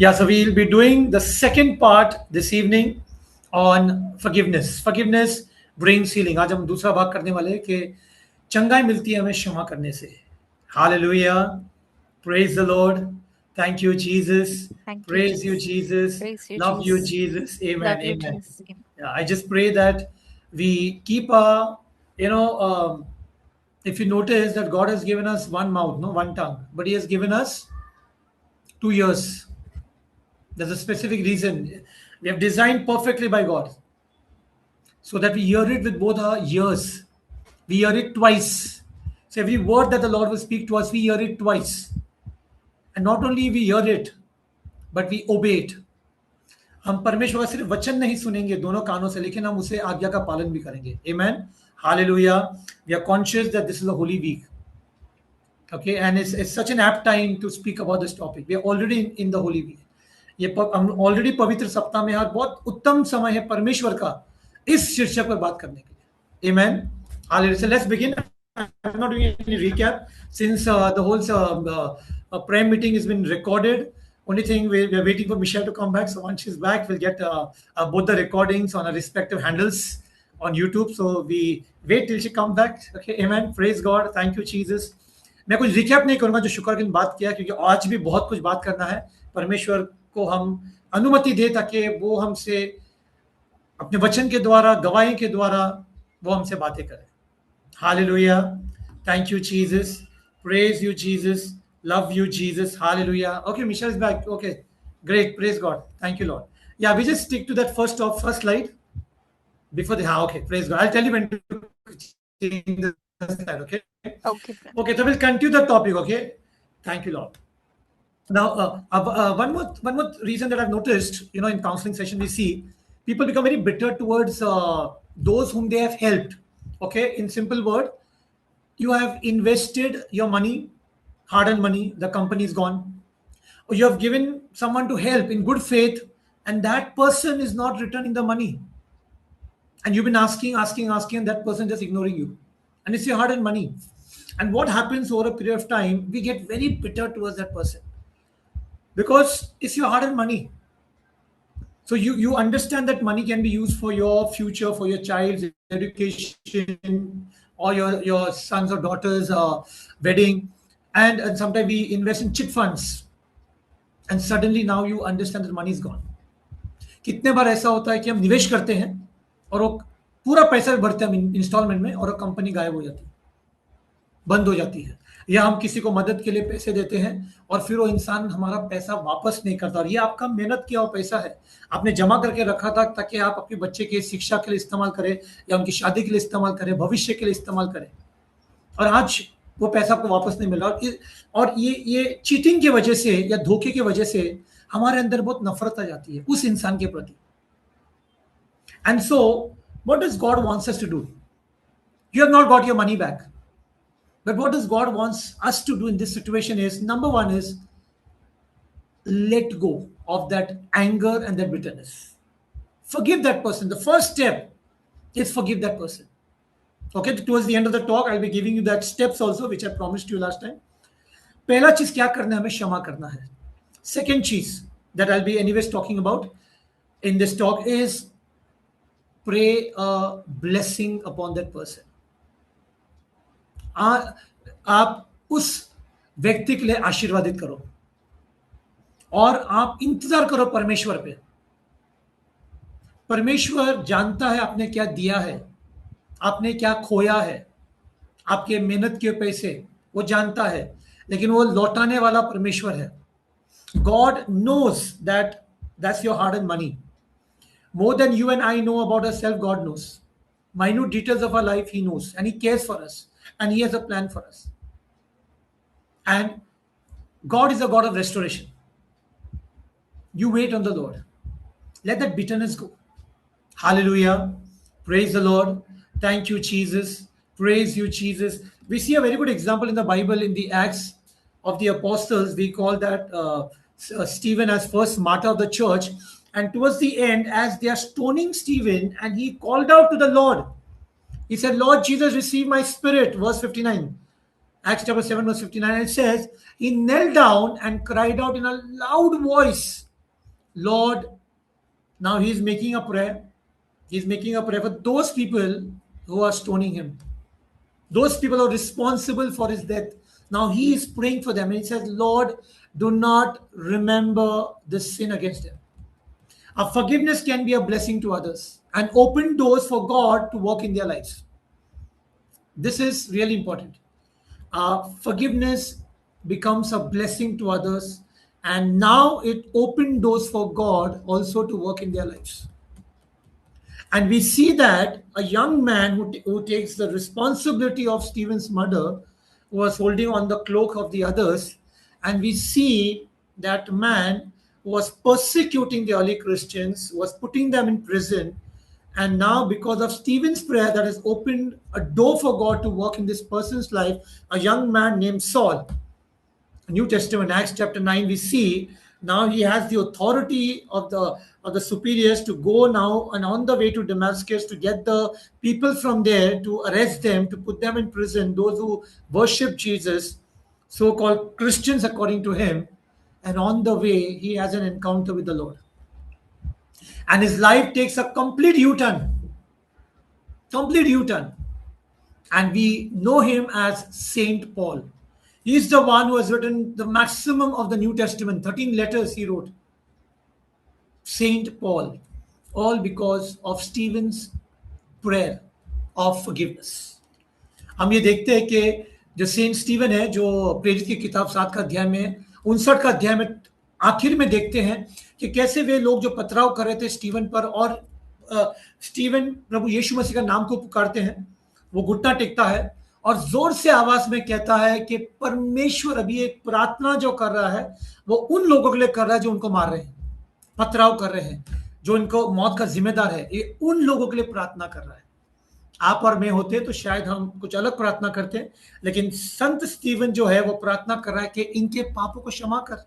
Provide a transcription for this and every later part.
Yeah, so we'll be doing the second part this evening on forgiveness. Forgiveness brings healing. आज हम दूसरा भाग करने वाले हैं कि चंगाई मिलती है हमें क्षमा करने से. Hallelujah. Praise the Lord. Thank you, Jesus. Thank you, Praise you, Jesus. Jesus. Praise you, Love you, Jesus. Jesus. Amen. Love you, Amen. Jesus. Amen. Yeah, I just pray that we keep if you notice that God has given us one mouth, no, one tongue, but He has given us 2 ears. There's a specific reason. We have designed perfectly by God so that we hear it with both our ears. We hear it twice. So every word that the Lord will speak to us, we hear it twice. And not only we hear it, but we obey it. हम परमेश्वर का सिर्फ वचन नहीं सुनेंगे दोनों कानों से, लेकिन हम उसे आज्ञा का पालन भी करेंगे. Amen. Hallelujah. We are conscious that this is a holy week. Okay, and it's such an apt time to speak about this topic. We are already in the holy week. ये हम ऑलरेडी पवित्र सप्ताह में, और बहुत उत्तम समय है परमेश्वर का इस शीर्षक पर बात करने के लिए. Amen. Hallelujah. So let's begin. I'm not doing any recap since the whole prayer meeting has been recorded. Only thing we're waiting for Michelle to come back. So once she's back, we'll get both the recordings on our respective handles on YouTube. So we wait till she comes back. Okay, amen. Praise God. Thank you, Jesus. मैं कुछ recap नहीं करूंगा जो शुक्र के दिन बात किया, क्योंकि आज भी बहुत कुछ बात करना है. परमेश्वर को हम अनुमति दे ताकि वो हमसे अपने वचन के द्वारा, गवाही के द्वारा वो हमसे बातें करे. Hallelujah. Thank you, Jesus. Praise you, Jesus. Love you, Jesus. Hallelujah. Okay, Michelle is back. Okay, great. Praise God. Thank you, Lord. Yeah, we just stick to that first slide before the. Okay, praise God. I'll tell you when to change the slide. Okay. Okay. Okay, so we'll continue the topic. Okay. Thank you, Lord. Now, one more reason that I've noticed, in counseling session, we see people become very bitter towards those whom they have helped. Okay, in simple word, you have invested your money, hard-earned money, the company is gone, or you have given someone to help in good faith, and that person is not returning the money, and you've been asking, and that person just ignoring you, and it's your hard-earned money. And what happens over a period of time, we get very bitter towards that person because it's your hard-earned money. So you understand that money can be used for your future, for your child's education, or your sons or daughters' wedding, and sometimes we invest in chit funds, and suddenly now you understand that money is gone. कितने बार ऐसा होता है कि हम निवेश करते हैं और वो पूरा पैसा भरते हैं हम इंस्टॉलमेंट में, और वो कंपनी गायब हो जाती है, बंद हो जाती है, या हम किसी को मदद के लिए पैसे देते हैं और फिर वो इंसान हमारा पैसा वापस नहीं करता. और ये आपका मेहनत किया हुआ पैसा है, आपने जमा करके रखा था ताकि आप अपने बच्चे की शिक्षा के लिए इस्तेमाल करें, या उनकी शादी के लिए इस्तेमाल करें, भविष्य के लिए इस्तेमाल करें, और आज वो पैसा आपको वापस नहीं मिल रहा. और ये चीटिंग की वजह से या धोखे की वजह से हमारे अंदर बहुत नफरत आ जाती है उस इंसान के प्रति. And so what does God wants us to do? You have not got your money back. But what does God wants us to do in this situation is, number one is let go of that anger and that bitterness. Forgive that person. The first step is forgive that person. Okay, towards the end of the talk, I'll be giving you that steps also, which I promised you last time. पहला चीज क्या करना है, हमें क्षमा करना है. Second चीज that I'll be anyways talking about in this talk is pray a blessing upon that person. आप उस व्यक्ति के लिए आशीर्वादित करो और आप इंतजार करो परमेश्वर पे. परमेश्वर जानता है आपने क्या दिया है, आपने क्या खोया है, आपके मेहनत के पैसे वो जानता है, लेकिन वो लौटाने वाला परमेश्वर है. God knows that that's your hard-earned money. More than you and I know about ourselves, God knows. Minute details of our life, He knows, and He cares for us, and He has a plan for us. And God is a God of restoration. You wait on the Lord. Let that bitterness go. Hallelujah. Praise the Lord. Thank you, Jesus. Praise you, Jesus. We see a very good example in the Bible in the Acts of the Apostles. We call that Stephen as first martyr of the church. And towards the end, as they are stoning Stephen, and he called out to the Lord. He said, Lord Jesus, receive my spirit. Verse 59. Acts chapter 7, verse 59. It says, he knelt down and cried out in a loud voice Lord, now he's making a prayer. He's making a prayer for those people who are stoning him. Those people are responsible for his death. Now he is praying for them and he says, Lord, do not remember this sin against them. Our forgiveness can be a blessing to others and open doors for God to work in their lives. This is really important. Forgiveness becomes a blessing to others, and now it opened doors for God also to work in their lives. And we see that a young man who takes the responsibility of Stephen's murder was holding on the cloak of the others. And we see that man was persecuting the early Christians, was putting them in prison. And now, because of Stephen's prayer that has opened a door for God to work in this person's life, a young man named Saul, New Testament, Acts chapter 9, we see now he has the authority of the superiors to go now and on the way to Damascus to get the people from there, to arrest them, to put them in prison, those who worship Jesus, so-called Christians according to him. And on the way, he has an encounter with the Lord. And his life takes a complete U-turn. Complete U-turn. And we know him as Saint Paul. He's the one who has written the maximum of the New Testament. 13 letters he wrote. Saint Paul. All because of Stephen's prayer of forgiveness. हम ये देखते हैं कि जो Saint Steven है, जो प्रेरित की किताब 7 का अध्याय में 59 का अध्याय में आखिर में देखते हैं कि कैसे वे लोग जो पथराव कर रहे थे स्टीवन पर, और स्टीवन प्रभु यीशु मसीह का नाम को पुकारते हैं, वो घुटना टेकता है और जोर से आवाज में कहता है कि परमेश्वर अभी एक प्रार्थना जो कर रहा है वो उन लोगों के लिए कर रहा है जो उनको मार रहे हैं, पथराव कर रहे हैं, जो इनको मौत का जिम्मेदार है, ये उन लोगों के लिए प्रार्थना कर रहा है। आप और मैं होते तो शायद हम कुछ अलग प्रार्थना करते, लेकिन संत स्टीवन जो है वो प्रार्थना कर रहा है कि इनके पापों को क्षमा कर।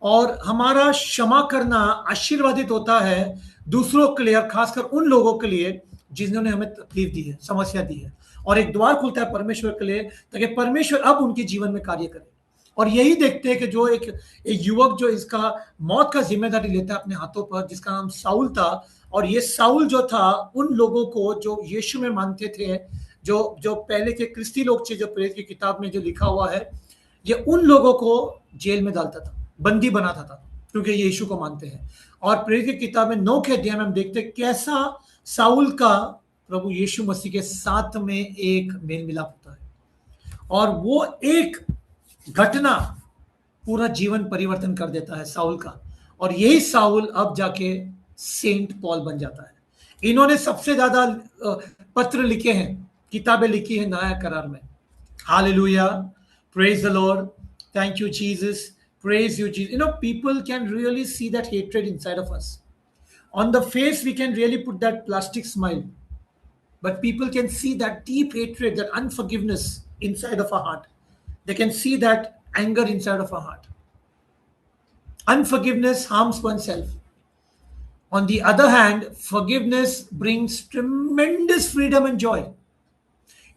और हमारा क्षमा करना आशीर्वादित होता है दूसरों के लिए, और खासकर उन लोगों के लिए जिन्होंने हमें तकलीफ दी है, समस्या दी है, और एक द्वार खुलता है परमेश्वर के लिए ताकि परमेश्वर अब उनके जीवन में कार्य करे। और यही देखते हैं कि जो एक युवक जो इसका मौत का जिम्मेदारी लेता है अपने हाथों पर, जिसका नाम साउल था, और ये साउल जो था उन लोगों को जो यीशु में मानते थे, जो पहले के क्रिस्ती लोग थे, जो प्रेरित की किताब में जो लिखा हुआ है, ये उन लोगों को जेल में डालता था, बंदी बनाता था, क्योंकि ये यीशु को मानते हैं। और प्रेरित की किताब में 9 के अध्याय में हम देखते हैं कैसा साउल का प्रभु यीशु मसीह के साथ में एक मेल मिलाप होता है, और वो एक घटना पूरा जीवन परिवर्तन कर देता है साउल का। और यही साउल अब जाके सेंट पॉल बन जाता है। इन्होंने सबसे ज्यादा पत्र लिखे हैं, किताबें लिखी हैं नया करार में। Hallelujah, praise the Lord, thank you Jesus, praise you Jesus. You know, people can really see that hatred inside of us. On the face we can really put that plastic smile, but people can see that deep hatred, that unforgiveness inside of our heart. They can see that anger inside of our heart. Unforgiveness harms oneself. On the other hand, forgiveness brings tremendous freedom and joy.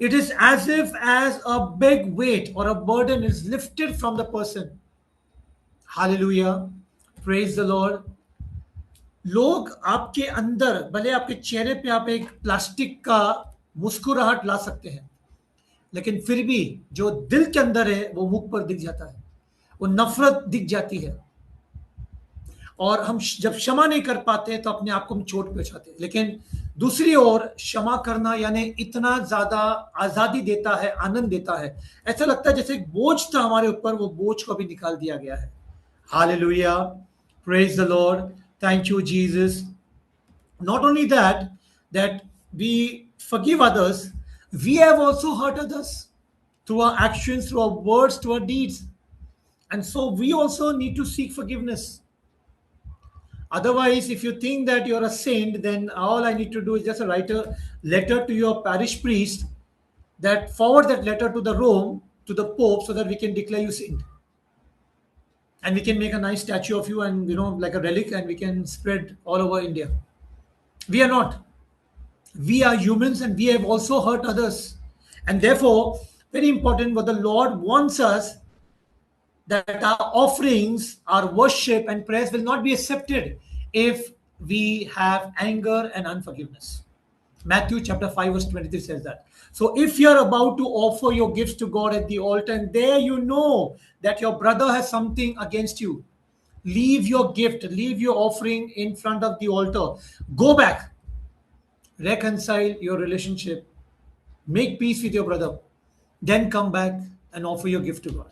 It is as if as a big weight or a burden is lifted from the person. Hallelujah, praise the Lord. लोग आपके अंदर, भले आपके चेहरे पे आप एक plastic का मुस्कुराहट ला सकते हैं, लेकिन फिर भी जो दिल के अंदर है वो मुख पर दिख जाता है, वो नफरत दिख जाती है। और हम जब क्षमा नहीं कर पाते तो अपने आप को हम चोट पहुंचाते हैं। लेकिन दूसरी ओर क्षमा करना यानी इतना ज्यादा आजादी देता है, आनंद देता है, ऐसा लगता है जैसे एक बोझ था हमारे ऊपर, वो बोझ को भी निकाल दिया गया है। Hallelujah. Praise the Lord. Thank you, Jesus. Not only that we forgive others, we have also hurt others through our actions, through our words, through our deeds. And so we also need to seek forgiveness. Otherwise, if you think that you're a saint, then all I need to do is just write a letter to your parish priest, that forward that letter to the Rome, to the Pope, so that we can declare you saint. And we can make a nice statue of you and, you know, like a relic, and we can spread all over India. We are not. We are humans and we have also hurt others. And therefore, very important, what the Lord wants us that our offerings, our worship and prayers will not be accepted if we have anger and unforgiveness. Matthew chapter 5 verse 23 says that. So if you're about to offer your gifts to God at the altar and there you know that your brother has something against you, leave your gift, leave your offering in front of the altar. Go back, reconcile your relationship, make peace with your brother, then come back and offer your gift to God.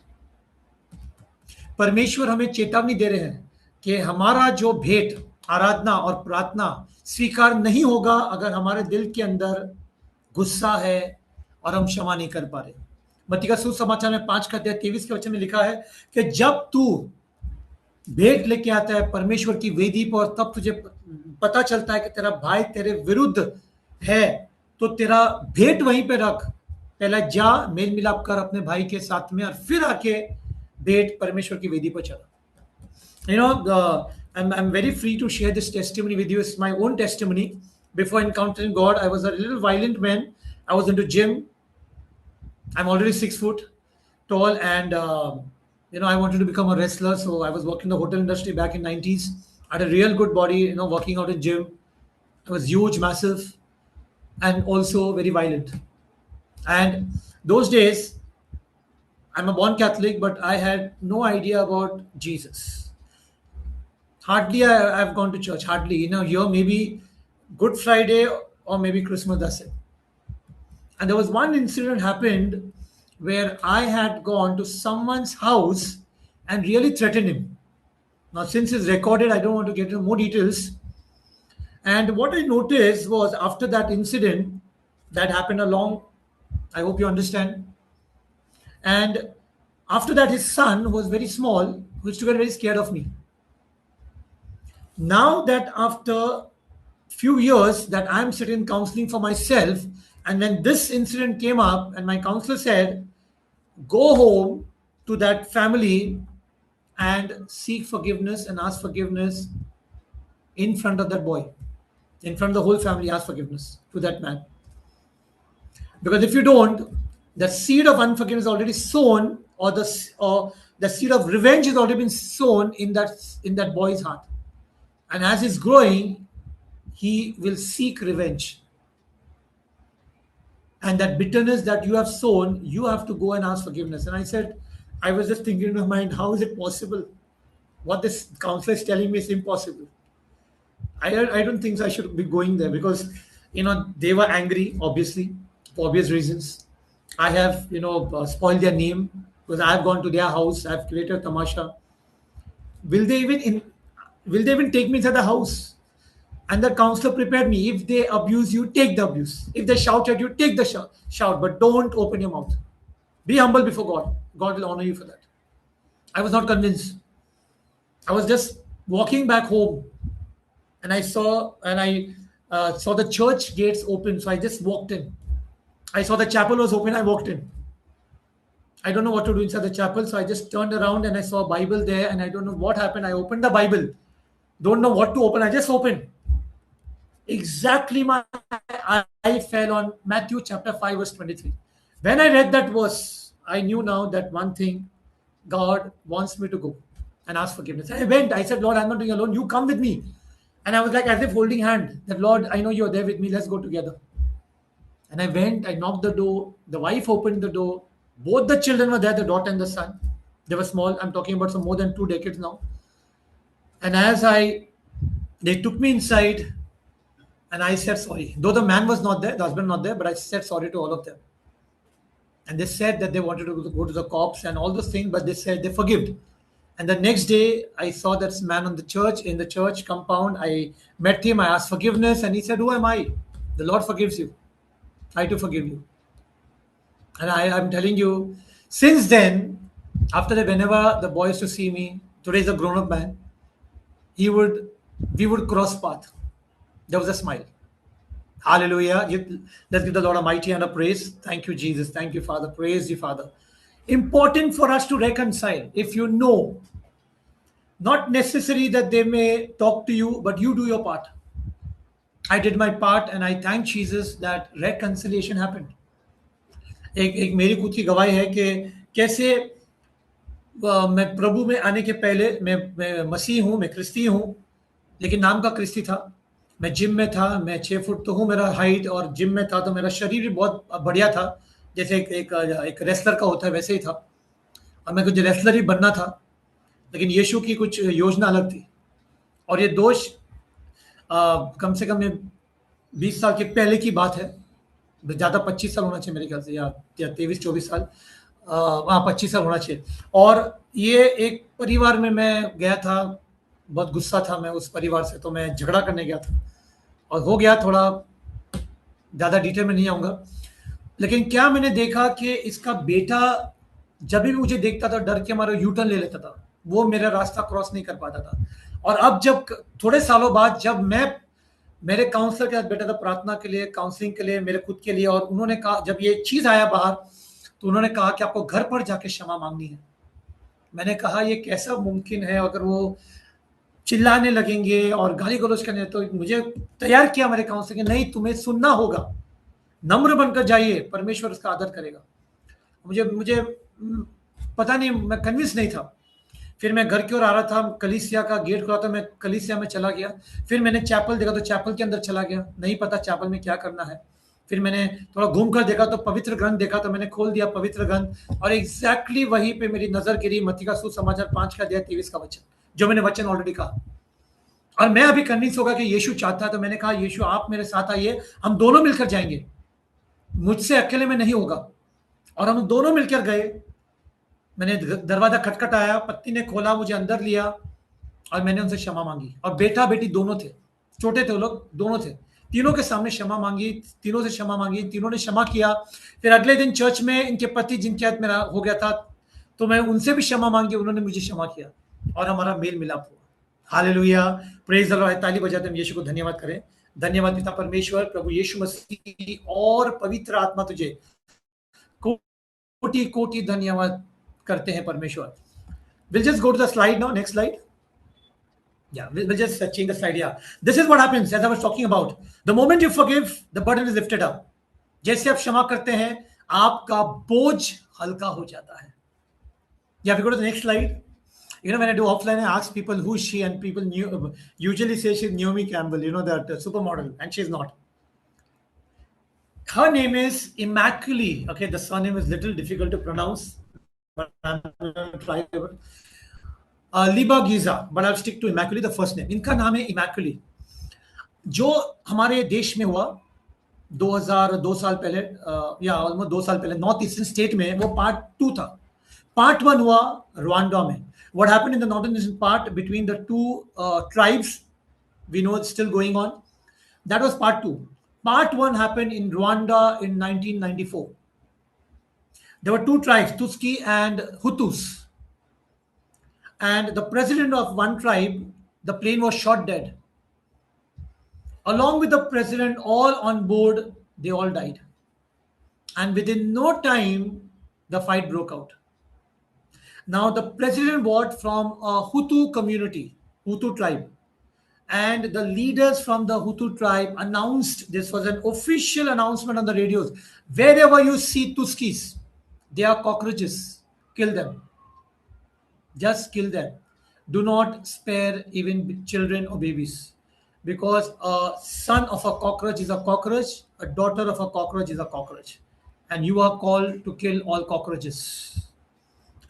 परमेश्वर हमें चेतावनी दे रहे हैं कि हमारा जो भेंट, आराधना और प्रार्थना स्वीकार नहीं होगा अगर हमारे दिल के अंदर गुस्सा है और हम क्षमा नहीं कर पा रहे। मत्ती का सुसमाचार में 5:23 के वचन में लिखा है कि जब तू भेंट लेके आता है परमेश्वर की वेदी पर और तब तुझे पता चलता है कि तेरा भाई तेरे विरुद्ध है, तो तेरा भेंट वहीं पे रख, पहला जा मेल मिलाप कर अपने भाई के साथ में और फिर आके भेंट परमेश्वर की वेदी पर चला। You know, I'm very free to share this testimony with you. It's my own testimony. Before encountering God, I was a little violent man. I was into gym. I'm already 6 foot tall, and I wanted to become a wrestler. So I was working in the hotel industry back in 90s. I had a real good body. Working out in gym. I was huge, massive, and also very violent. And those days, I'm a born Catholic, but I had no idea about Jesus. Hardly I've gone to church. Hardly, here maybe Good Friday or maybe Christmas. That's it. And there was one incident happened where I had gone to someone's house and really threatened him. Now, since it's recorded, I don't want to get into more details. And what I noticed was after that incident that happened I hope you understand. And after that, his son, who was very small, who used to get very scared of me. Now that after few years that I'm sitting in counseling for myself, and when this incident came up and my counselor said, go home to that family and seek forgiveness and ask forgiveness in front of that boy, in front of the whole family, ask forgiveness to that man. Because if you don't, the seed of unforgiveness is already sown, or the seed of revenge has already been sown in that boy's heart. And as he's growing, he will seek revenge. And that bitterness that you have sown, you have to go and ask forgiveness. And I said, I was just thinking in my mind, how is it possible? What this counselor is telling me is impossible. I don't think I should be going there because, they were angry, obviously, for obvious reasons. I have, spoiled their name because I have gone to their house. I have created a tamasha. Will they even take me inside the house? And the counselor prepared me. If they abuse you, take the abuse. If they shout at you, take the shout, but don't open your mouth. Be humble before God. God will honor you for that. I was not convinced. I was just walking back home, and I saw the church gates open. So I just walked in. I saw the chapel was open. I walked in. I don't know what to do inside the chapel, so I just turned around and I saw a Bible there, and I don't know what happened. I opened the Bible. Don't know what to open. I just opened. Exactly my eye fell on Matthew chapter 5 verse 23. When I read that verse, I knew now that one thing, God wants me to go and ask forgiveness. And I went. I said, Lord, I'm not doing alone. You come with me. And I was like as if holding hand. That Lord, I know you're there with me. Let's go together. And I went. I knocked the door. The wife opened the door. Both the children were there, the daughter and the son. They were small. I'm talking about some more than 2 decades now. And they took me inside. And I said sorry. Though the man was not there, the husband not there, but I said sorry to all of them. And they said that they wanted to go to the cops and all those things, but they said they forgived. And the next day, I saw that man in the church compound. I met him. I asked forgiveness, and he said, "Who am I? The Lord forgives you. Try to forgive you." And I'm telling you, since then, after that, whenever the boy used to see me, today is a grown-up man, we would cross path. There was a smile. Hallelujah. Let's give the Lord a mighty hand of praise. Thank you, Jesus. Thank you, Father. Praise you, Father. Important for us to reconcile. If you know, not necessary that they may talk to you, but you do your part. I did my part and I thank Jesus that reconciliation happened. एक मेरी खुद की गवाही है कि कैसे मैं प्रभु में आने के पहले मैं मसीह हूँ, मैं क्रिस्ती हूँ, लेकिन नाम का क्रिस्ती था। मैं जिम में था, मैं 6 फुट तो हूँ मेरा हाइट, और जिम में था तो मेरा शरीर भी बहुत बढ़िया था, जैसे एक रेसलर का होता है वैसे ही था, और मैं कुछ रेसलर ही बनना था। लेकिन यीशु की कुछ योजना अलग थी, और ये दोष कम से कम ये 20 साल के पहले की बात है। ज़्यादा 25 साल होना चाहिए मेरे ख्याल से, या 23-24 साल, हाँ 25 साल होना चाहिए। और ये एक परिवार में मैं गया था, बहुत गुस्सा था मैं उस परिवार से, तो मैं झगड़ा करने गया था और हो गया थोड़ा, ज़्यादा डिटेल में नहीं आऊँगा। लेकिन क्या मैंने देखा कि इसका बेटा जब भी मुझे देखता था डर के मारे यू टर्न ले लेता था, वो मेरा रास्ता क्रॉस नहीं कर पाता था। और अब जब थोड़े सालों बाद जब मैं मेरे काउंसलर के साथ बैठा था प्रार्थना के लिए, काउंसलिंग के लिए, मेरे खुद के लिए, और उन्होंने कहा, जब ये चीज़ आया बाहर, तो उन्होंने कहा कि आपको घर पर जाके क्षमा मांगनी है। मैंने कहा ये कैसा मुमकिन है, अगर वो चिल्लाने लगेंगे और गाली गलौज करने, तो मुझे तैयार किया मेरे काउंसलर के, नहीं तुम्हें सुनना होगा, नम्र बनकर जाइए, परमेश्वर उसका आदर करेगा। मुझे मुझे पता नहीं, मैं कन्विंस नहीं था। फिर मैं घर की ओर आ रहा था, कलीसिया का गेट खुला था, मैं कलीसिया में चला गया। फिर मैंने चैपल देखा तो चैपल के अंदर चला गया, नहीं पता चैपल में क्या करना है। फिर मैंने थोड़ा घूम कर देखा तो पवित्र ग्रंथ देखा, तो मैंने खोल दिया पवित्र ग्रंथ, और एग्जैक्टली वहीं पे मेरी नजर गिरी मत्ती का सुसमाचार 5 का अध्याय 23 का वचन, जो मैंने वचन ऑलरेडी कहा। और मैं अभी कन्विंस होगा कि यीशु चाहता है, तो मैंने कहा यीशु आप मेरे साथ आइए, हम दोनों मिलकर जाएंगे, मुझसे अकेले में नहीं होगा। और हम दोनों मिलकर गए। मैंने दरवाजा खटखटाया, पत्नी ने खोला, मुझे अंदर लिया, और मैंने उनसे क्षमा मांगी। और बेटा बेटी दोनों थे, छोटे थे वो लोग, दोनों थे। तीनों के सामने क्षमा मांगी, तीनों से क्षमा मांगी, तीनों ने क्षमा किया। फिर अगले दिन चर्च में इनके पति जिनके हाथ मेरा हो गया था, तो मैं उनसे भी क्षमा मांगी, उन्होंने मुझे क्षमा किया, और हमारा मेल मिलाप हुआ। Hallelujah, praise the Lord. ताली बजाते हम यीशु को धन्यवाद करें। धन्यवाद पिता परमेश्वर, प्रभु यीशु मसीह और पवित्र आत्मा, तुझे कोटि कोटि धन्यवाद करते हैं परमेश्वर। We'll just go to the slide now. Next slide. Yeah, we'll just change the slide. Yeah, this is what happens as I was talking about. The moment you forgive, the burden is lifted up. जैसे आप क्षमा करते हैं, आपका बोझ हल्का हो जाता है. Yeah, we go to the next slide. You know, when I do offline, I ask people who is she, and people usually say she's Naomi Campbell. You know that supermodel, and she's not. Her name is Immaculée. Okay, the surname is little difficult to pronounce, but I'm gonna try. Ilibagiza, but I stick to Immaculee the first name. इनका नाम है इमैकुली। जो हमारे देश में हुआ 2002 साल पहले, या ऑलमोस्ट 2 साल पहले, नॉर्थ ईस्टर्न स्टेट में, वो पार्ट 2 था। पार्ट 1 हुआ रवांडा में। What happened in the northern eastern part between the two tribes, we know it's still going on, that was part 2। Part 1 happened in Rwanda in 1994। There were two tribes, Tutsis and Hutus, and the president of one tribe, the plane was shot dead. Along with the president, all on board, they all died. And within no time, the fight broke out. Now, the president was from a Hutu community, Hutu tribe. And the leaders from the Hutu tribe announced, this was an official announcement on the radios, wherever you see Tuskis, they are cockroaches, kill them. Just kill them. Do not spare even children or babies, because a son of a cockroach is a cockroach, a daughter of a cockroach is a cockroach, and you are called to kill all cockroaches.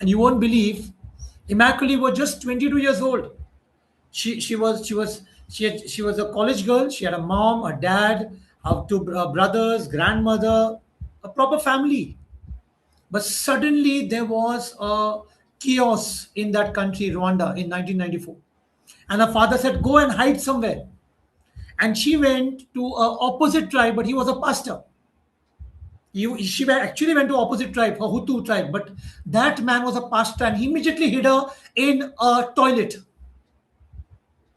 And you won't believe, Immaculée was just 22 years old. She was a college girl. She had a mom, a dad, two brothers, grandmother, a proper family. But suddenly there was a chaos in that country, Rwanda, in 1994. And her father said, go and hide somewhere. And she went to an opposite tribe, but he was a pastor. She actually went to opposite tribe, a Hutu tribe, but that man was a pastor, and he immediately hid her in a toilet.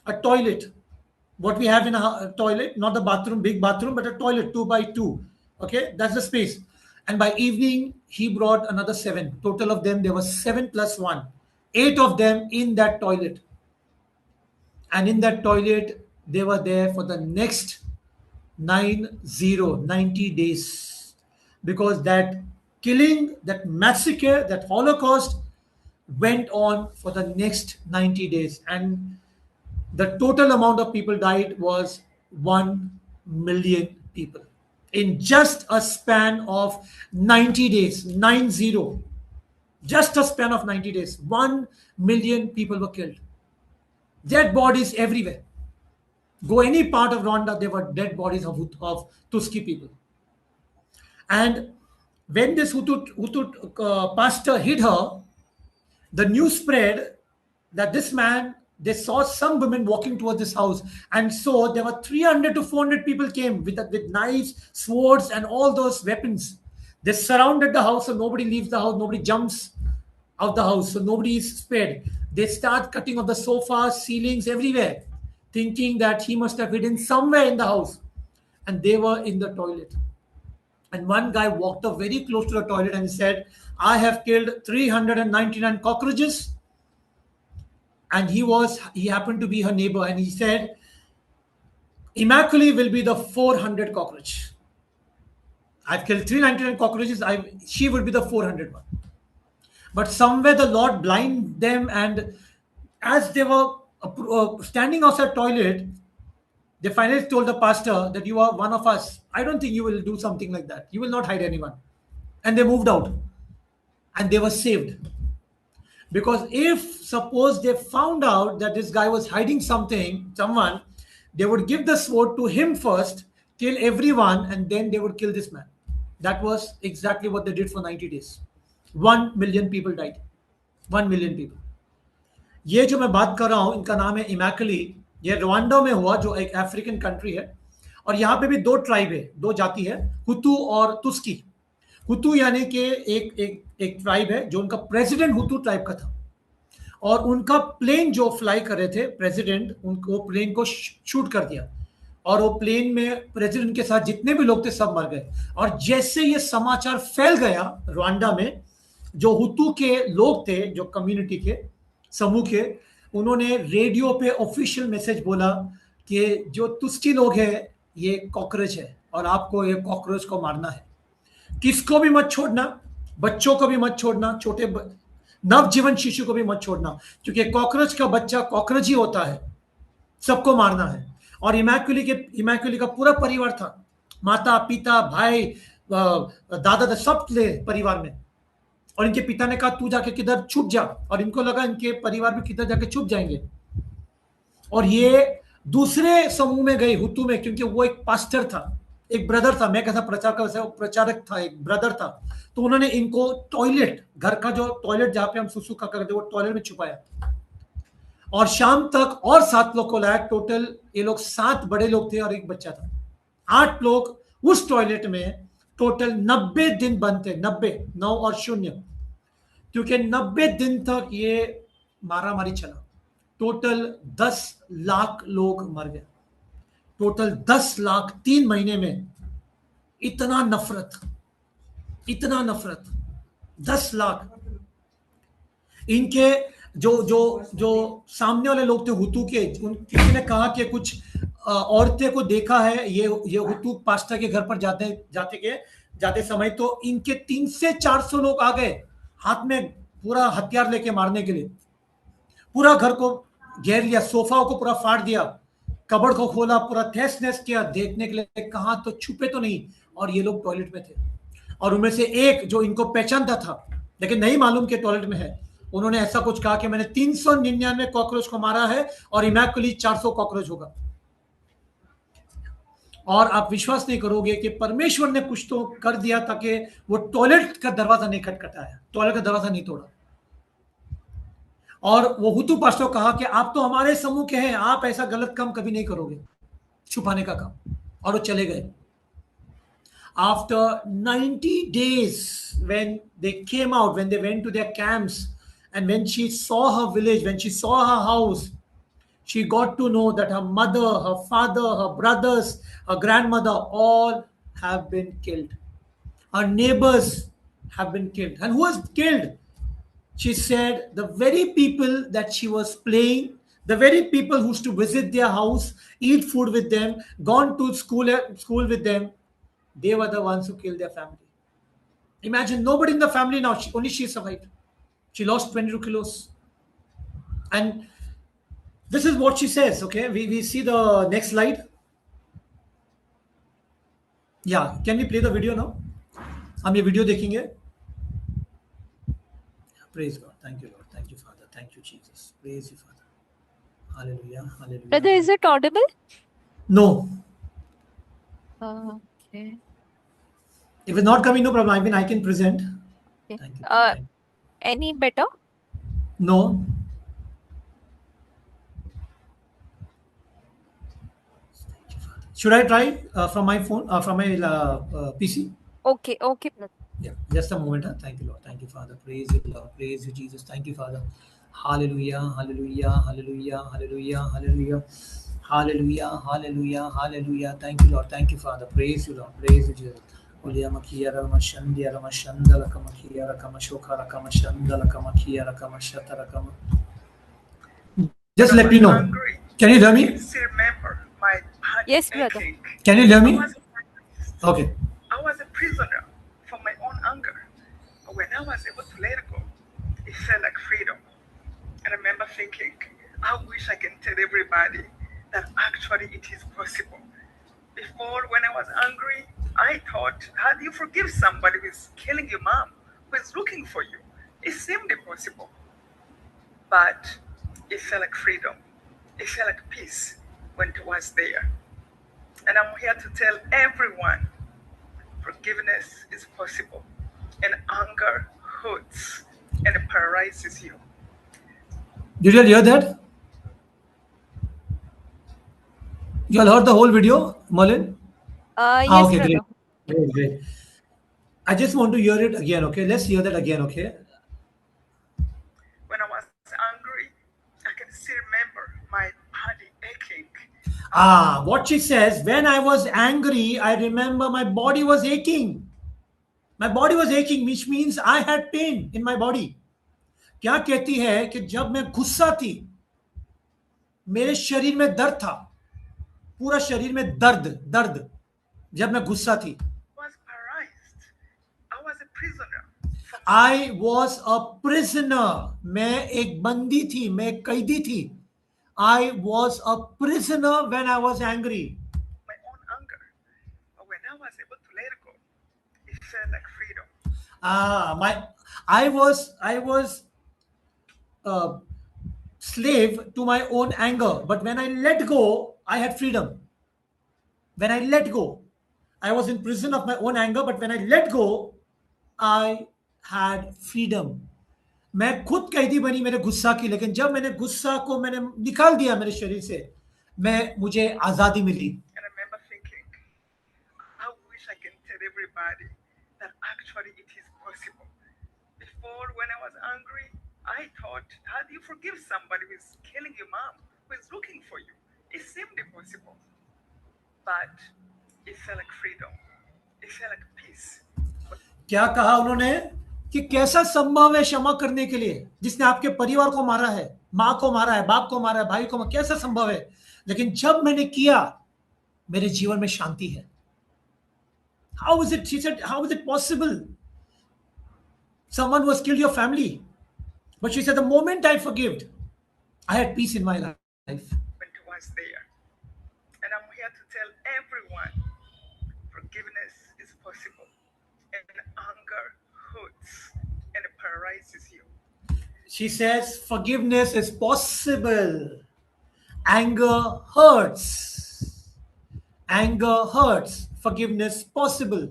A toilet. What we have in a toilet, not the bathroom, big bathroom, but a toilet 2x2. Okay, that's the space. And by evening, he brought another 7. Total of them, there was 7 plus 1. 8 of them in that toilet. And in that toilet, they were there for the next 90 days. Because that killing, that massacre, that Holocaust went on for the next 90 days, and the total amount of people died was 1 million people in just a span of 90 days. 90, just a span of 90 days, 1 million people were killed. Dead bodies everywhere. Go any part of Rwanda, there were dead bodies of Tutsi people. And when this Hutu pastor hid her, the news spread that this man, they saw some women walking towards this house, and so there were 300 to 400 people came with knives, swords, and all those weapons. They surrounded the house, so nobody leaves the house, nobody jumps out the house, so nobody is spared. They start cutting off the sofas, ceilings, everywhere, thinking that he must have hidden somewhere in the house, and they were in the toilet. And one guy walked up very close to the toilet and said, I have killed 399 cockroaches. And he happened to be her neighbor, and he said, Immaculée will be the 400 cockroach. I've killed 399 cockroaches, she would be the 400 one. But somewhere the Lord blinded them, and as they were standing outside toilet, they finally told the pastor that you are one of us. I don't think you will do something like that. You will not hide anyone. And they moved out, and they were saved. Because if suppose they found out that this guy was hiding someone, they would give the sword to him first, kill everyone, and then they would kill this man. That was exactly what they did for 90 days. 1 million people died. 1 million people. ये जो मैं बात कर रहा हूं, इनका नाम है इमैकुली. ये रवांडा में हुआ, जो एक अफ्रीकन कंट्री है. और यहाँ पे भी दो ट्राइब है, दो जाति है, हुतू और तुस्की. हुतू यानी कि एक ट्राइब है जो उनका प्रेसिडेंट हुतू ट्राइब का था, और उनका प्लेन जो फ्लाई कर रहे थे प्रेसिडेंट, उनको प्लेन को शूट कर दिया, और वो प्लेन में प्रेसिडेंट के साथ जितने भी लोग थे सब मर गए. और जैसे ये समाचार फैल गया रवांडा में, जो हुतू के लोग थे, जो कम्युनिटी के समूह के, उन्होंने रेडियो पे ऑफिशियल मैसेज बोला कि जो तुस्की लोग हैं ये कॉकरोच है और आपको ये कॉकरोच को मारना है. किसको भी मत छोड़ना, बच्चों को भी मत छोड़ना, छोटे नवजीवन शिशु को भी मत छोड़ना, क्योंकि कॉकरोच का बच्चा कॉकरोच ही होता है, सबको मारना है. और इमैकुली का पूरा परिवार था, माता पिता भाई दादा सब थे परिवार में. और इनके पिता ने कहा तू जाके किधर छुप जा, और इनको लगा इनके परिवार में किधर जाके छुप जाएंगे. और ये दूसरे समूह में गई हुतू में, क्योंकि वो एक पास्टर था, एक ब्रदर था. मैं कैसा प्रचारक था, एक ब्रदर था. तो उन्होंने इनको टॉयलेट, घर का जो टॉयलेट जहां पे हम सुसु का करते वो टॉयलेट में छुपाया, और शाम तक और 7 लोग को लाया. टोटल ये लोग 7 बड़े लोग थे और एक बच्चा था. 8 लोग उस टॉयलेट में टोटल 90 दिन बंद थे. 90, 9 और 0, क्योंकि 90 दिन तक ये मारामारी चला. टोटल 10 लाख लोग मर गए. टोटल 10 लाख 3 महीने में. इतना नफरत, 10 लाख. इनके जो सामने वाले लोग थे हुतू के, किसी ने कहा कि कुछ औरतें को देखा है ये हुतू पास्टर के घर पर जाते समय, तो इनके 300 से 400 लोग आ गए हाथ में पूरा हथियार लेके मारने के लिए. पूरा घर को घेर लिया, सोफाओं को पूरा फाड़ दिया, कबड़ को खोला, पूरा तहस नहस किया देखने के लिए कहां तो छुपे तो नहीं. और ये लोग टॉयलेट में थे, और उनमें से एक जो इनको पहचानता था लेकिन नहीं मालूम कि टॉयलेट में है, उन्होंने ऐसा कुछ कहा कि मैंने 399 कॉकरोच को मारा है और इमैकुली 400 कॉकरोच होगा. और आप विश्वास नहीं करोगे कि परमेश्वर ने कुछ तो कर दिया ताकि वो टॉयलेट का दरवाजा नहीं खटखटाया, टॉयलेट का दरवाजा नहीं तोड़ा. और वो हुतू पास्टर कहा कि आप तो हमारे समूह के हैं, आप ऐसा गलत काम कभी नहीं करोगे, छुपाने का काम. और वो चले गए. After 90 days, when they came out, when they went to their camps, and when she saw her village, when she saw her house, she got to know that her mother, her father, her brothers, her grandmother, all have been killed. Her neighbors have been killed. And who was killed? She said the very people that she was playing, the very people who used to visit their house, eat food with them, gone to school with them, they were the ones who killed their family. Imagine nobody in the family now, only she survived. She lost 22 kilos. And this is what she says. Okay, we see the next slide. Yeah, can we play the video now? हम ये video देखेंगे. Praise God. Thank you, Lord. Thank you, Father. Thank you, Jesus. Praise you, Father. Hallelujah. Hallelujah. Brother, is it audible? No. Okay. If it's not coming, no problem. I mean, I can present. Okay. Thank you. Thank you. Any better? No. Should I try from my phone, from my PC? Okay, okay, brother. Yeah, just a moment. Huh? Thank you, Lord. Thank you, Father. Praise you, Lord. Praise you, Jesus. Thank you, Father. Hallelujah, hallelujah, hallelujah, hallelujah, hallelujah, hallelujah, hallelujah, hallelujah. Thank you, Lord. Thank you, Father. Praise you, Lord. Praise you, Jesus. Uliya makia rama shandiya rama shandala kamakia rakama shoka rakama shandala kamakia rakama shata rakama. Just let me know. Can you hear me? Yes, brother. Can you hear me? Okay. I was a prisoner for my own anger. But when I was able to let it go, it felt like freedom. And I remember thinking, I wish I can tell everybody that actually it is possible. Before, when I was angry, I thought, how do you forgive somebody who is killing your mom, who is looking for you? It seemed impossible. But it felt like freedom. It felt like peace when it was there. And I'm here to tell everyone, forgiveness is possible. And anger hurts and it paralyzes you. Did you all hear that? You all heard the whole video, Merlin? Yes, okay, brother. great. Great. I just want to hear it again, okay? Let's hear that again, okay? When I was angry, I can still remember my body aching. What she says, when I was angry, I remember my body was aching. My body was aching, which means I had pain in my body. क्या कहती है कि जब मैं गुस्सा थी, मेरे शरीर में दर्द था, पूरा शरीर में दर्द जब मैं गुस्सा थी. I was a prisoner. मैं एक बंदी थी, मैं एक कैदी थी. I was a prisoner when I was angry. My own anger. But when I was able to let it go, it felt like freedom. I was a slave to my own anger, but when I let go, I had freedom. When I let go, I was in prison of my own anger, but when I let go, I had freedom. मैं खुद कैदी बनी मेरे गुस्सा की, लेकिन जब मैंने गुस्सा को मैंने निकाल दिया मेरे शरीर से, मुझे आजादी मिली. And I remember thinking, I wish I can tell everybody that actually it is possible. Before, when I was angry, I thought, how do you forgive somebody who is killing your mom, who is looking for you? It seemed impossible. But it felt like freedom. It felt like peace. क्या कहा उन्होंने कि कैसा संभव है क्षमा करने के लिए जिसने आपके परिवार को मारा है, माँ को मारा है, बाप को मारा है, भाई को, कैसा संभव है? लेकिन जब मैंने किया, मेरे जीवन में शांति है. How is it? She said, how is it possible? Someone who has killed your family. But she said, the moment I forgave, I had peace in my life. When it was there. And I'm here to tell everyone, forgiveness is possible. And anger hurts and it paralyzes you. She says, forgiveness is possible. Anger hurts. Anger hurts. Forgiveness possible.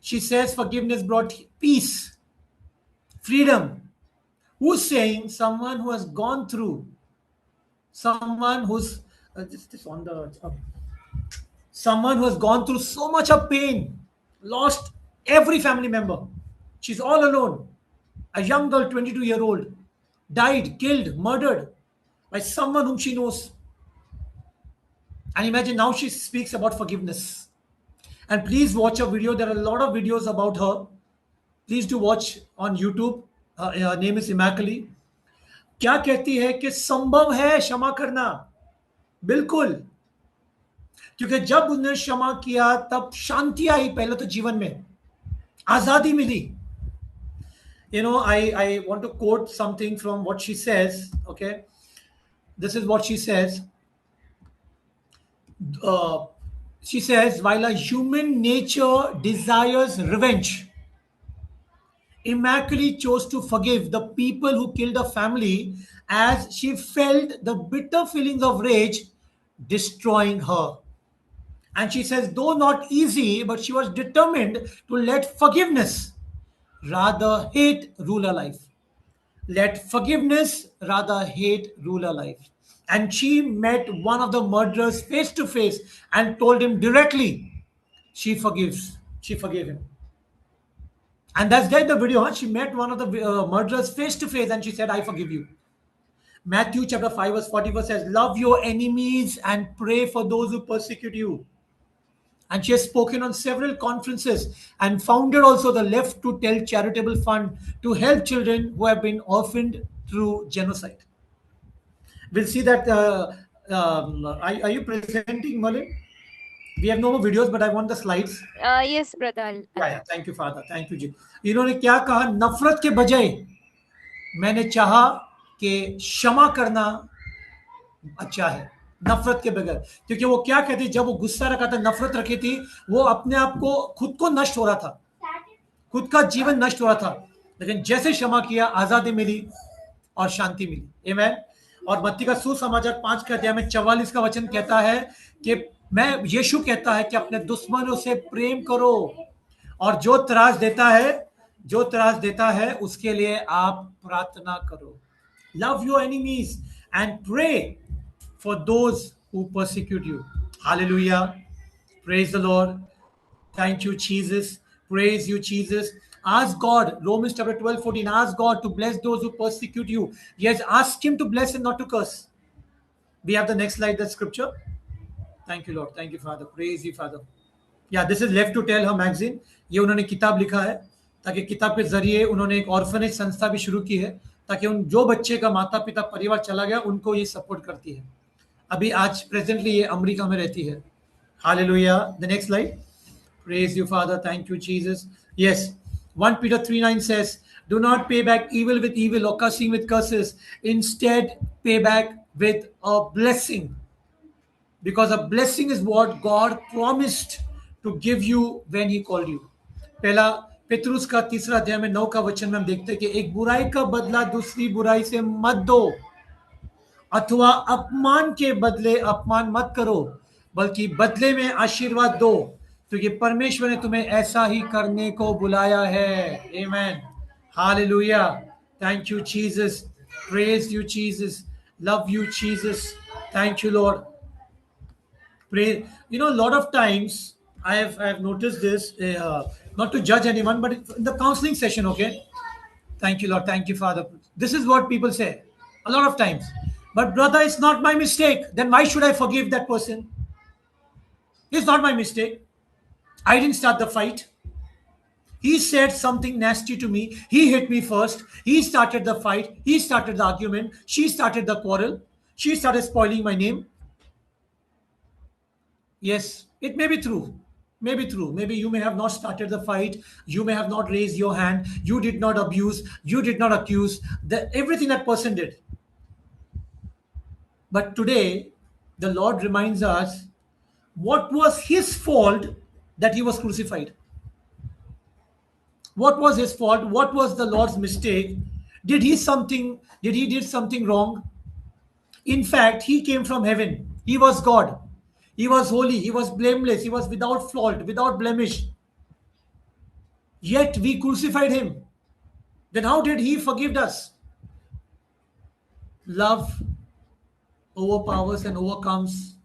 She says forgiveness brought peace, freedom. Who's saying? Someone who has gone through, someone who's someone who has gone through so much of pain, lost every family member. She's all alone. A young girl, 22-year-old, died, killed, murdered by someone whom she knows. And imagine now she speaks about forgiveness. And please watch a video. There are a lot of videos about her. Please do watch on YouTube. Her name is Immaculate. क्या कहती है कि संभव है क्षमा करना? बिल्कुल. क्योंकि जब उसने क्षमा किया तब शांति आई, पहले तो जीवन में आजादी मिली. I want to quote something from what she says. Okay, this is what she says. Uh, she says, while a human nature desires revenge, Immaculate chose to forgive the people who killed her family as she felt the bitter feelings of rage destroying her. And she says, though not easy, but she was determined to let forgiveness rather hate rule her life. Let forgiveness rather hate rule her life. And she met one of the murderers face to face and told him directly she forgives. She forgave him. And that's there in the video. Huh? She met one of the murderers face to face and she said, I forgive you. Matthew chapter 5 verse 44 says, love your enemies and pray for those who persecute you. And she has spoken on several conferences and founded also the Left to Tell charitable fund to help children who have been orphaned through genocide. We'll see that. Are you presenting, Merlin? We have no more videos, but I want the slides. Yes, brother. Yeah, thank you, Father. Thank you, जी. इन्होंने क्या कहा? नफरत के बजाय मैंने चाहा कि क्षमा करना अच्छा है, नफरत के बगैर. क्योंकि वो क्या कहती, जब वो गुस्सा रखा था, नफरत रखी थी, वो अपने आप को खुद को नष्ट हो रहा था, खुद का जीवन नष्ट हो रहा था. लेकिन जैसे क्षमा किया, आजादी मिली और शांति मिली. आमेन. और मत्ती का सुसमाचार 5 के अध्याय में 44 का वचन कहता है कि यीशु कहता है कि अपने दुश्मनों से प्रेम करो और जो त्रास देता है उसके लिए आप प्रार्थना करो. Love your enemies and pray for those who persecute you. Hallelujah. Praise the Lord. Thank you, Jesus. Praise you, Jesus. Ask God, Romans chapter 12:14, ask God to bless those who persecute you. Yes, ask him to bless and not to curse. We have the next slide, that scripture. Thank you, Lord. Thank you, Father. Praise you, Father. Yeah, this is Left to Tell, her magazine. ये उन्होंने किताब लिखा है ताकि किताब के जरिए उन्होंने एक ऑर्फनेज संस्था भी शुरू की है ताकि उन जो बच्चे का माता पिता परिवार चला गया उनको ये सपोर्ट करती है. अभी आज प्रेजेंटली ये अमेरिका में रहती है. Hallelujah. The next slide. Praise you, Father. Thank you, Jesus. Yes. 1 Peter 3:9 says, do not pay back evil with evil or cursing with curses. Instead, pay back with a blessing. Because a blessing is what God promised to give you when he called you. पहला पेतरुस का 3 अध्याय में 9 का वचन में हम देखते हैं कि एक बुराई का बदला दूसरी बुराई से मत दो, अथवा अपमान के बदले अपमान मत करो, बल्कि बदले में आशीर्वाद दो, क्योंकि परमेश्वर ने तुम्हें ऐसा ही करने को बुलाया है. Amen. Hallelujah. Thank you, Jesus. Praise you, Jesus. Love you, Jesus. Thank you, Lord. Pray. A lot of times I have noticed this, not to judge anyone, but in the counseling session. Okay, thank you, Lord. Thank you, Father. This is what people say a lot of times. But brother, it's not my mistake. Then why should I forgive that person? It's not my mistake. I didn't start the fight. He said something nasty to me. He hit me first. He started the fight. He started the argument. She started the quarrel. She started spoiling my name. Yes, it may be true. Maybe true. Maybe you may have not started the fight. You may have not raised your hand. You did not abuse. You did not accuse. Everything that person did. But today, the Lord reminds us what was his fault that he was crucified. What was his fault? What was the Lord's mistake? Did he did something wrong? In fact, he came from heaven. He was God. He was holy. He was blameless. He was without fault, without blemish. Yet we crucified him. Then how did he forgive us? Love overpowers and overcomes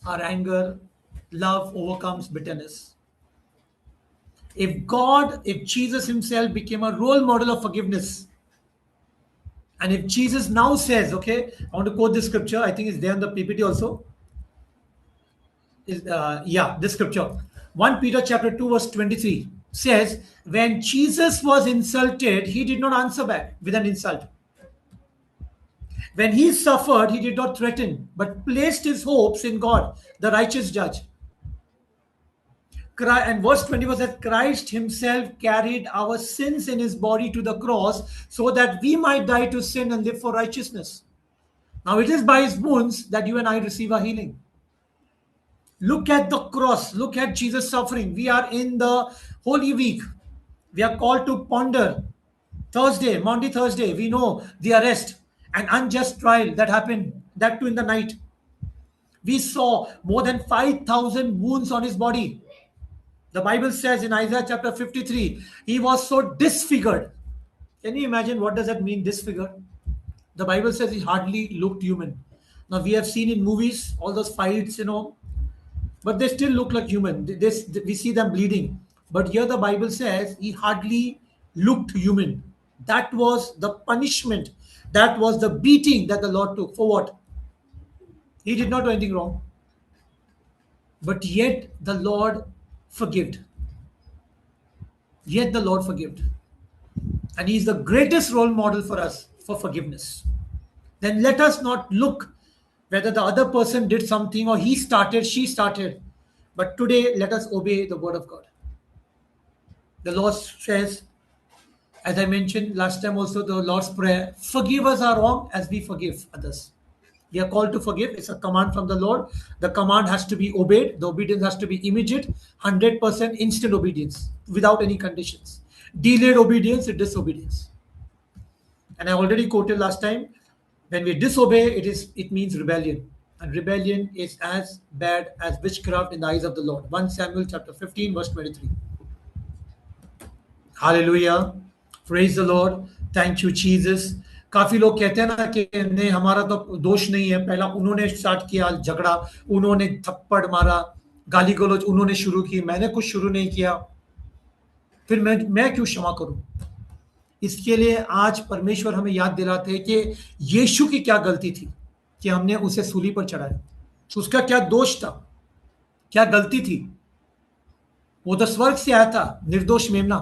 our anger. Love overcomes bitterness. If Jesus himself became a role model of forgiveness, and if Jesus now says, okay, I want to quote this scripture. I think it's there on the PPT also. This scripture, 1 Peter chapter 2 verse 23 says, when Jesus was insulted, he did not answer back with an insult. When he suffered, he did not threaten, but placed his hopes in God, the righteous judge. And verse 24 says, Christ himself carried our sins in his body to the cross so that we might die to sin and live for righteousness. Now it is by his wounds that you and I receive our healing. Look at the cross. Look at Jesus' suffering. We are in the Holy Week. We are called to ponder. Thursday, Maundy Thursday, we know the arrest, an unjust trial that happened, that too in the night. We saw more than 5,000 wounds on his body. The Bible says in Isaiah chapter 53, he was so disfigured. Can you imagine what does that mean, disfigured? The Bible says he hardly looked human. Now we have seen in movies all those fights, but they still look like human. We see them bleeding. But here the Bible says he hardly looked human. That was the punishment. That was the beating that the Lord took. For what? He did not do anything wrong. But yet the Lord forgived. Yet the Lord forgived. And he is the greatest role model for us for forgiveness. Then let us not look whether the other person did something or he started, she started. But today, let us obey the word of God. The Lord says, as I mentioned last time also, the Lord's Prayer, forgive us our wrong as we forgive others. We are called to forgive. It's a command from the Lord. The command has to be obeyed. The obedience has to be immediate, 100% instant obedience without any conditions. Delayed obedience is disobedience. And I already quoted last time, when we disobey, it means rebellion. And rebellion is as bad as witchcraft in the eyes of the Lord. 1 Samuel chapter 15, verse 23. Hallelujah. Praise the Lord. Thank you, Jesus. काफी लोग कहते हैं ना कि नहीं, हमारा तो दोष नहीं है, पहला उन्होंने स्टार्ट किया झगड़ा, उन्होंने थप्पड़ मारा, गाली गलौज उन्होंने शुरू की, मैंने कुछ शुरू नहीं किया, फिर मैं क्यों क्षमा करूं? इसके लिए आज परमेश्वर हमें याद दिलाते हैं कि यीशु की क्या गलती थी कि हमने उसे सूली पर चढ़ाया. उसका क्या दोष था, क्या गलती थी? वो तो स्वर्ग से आया था, निर्दोष मेमना,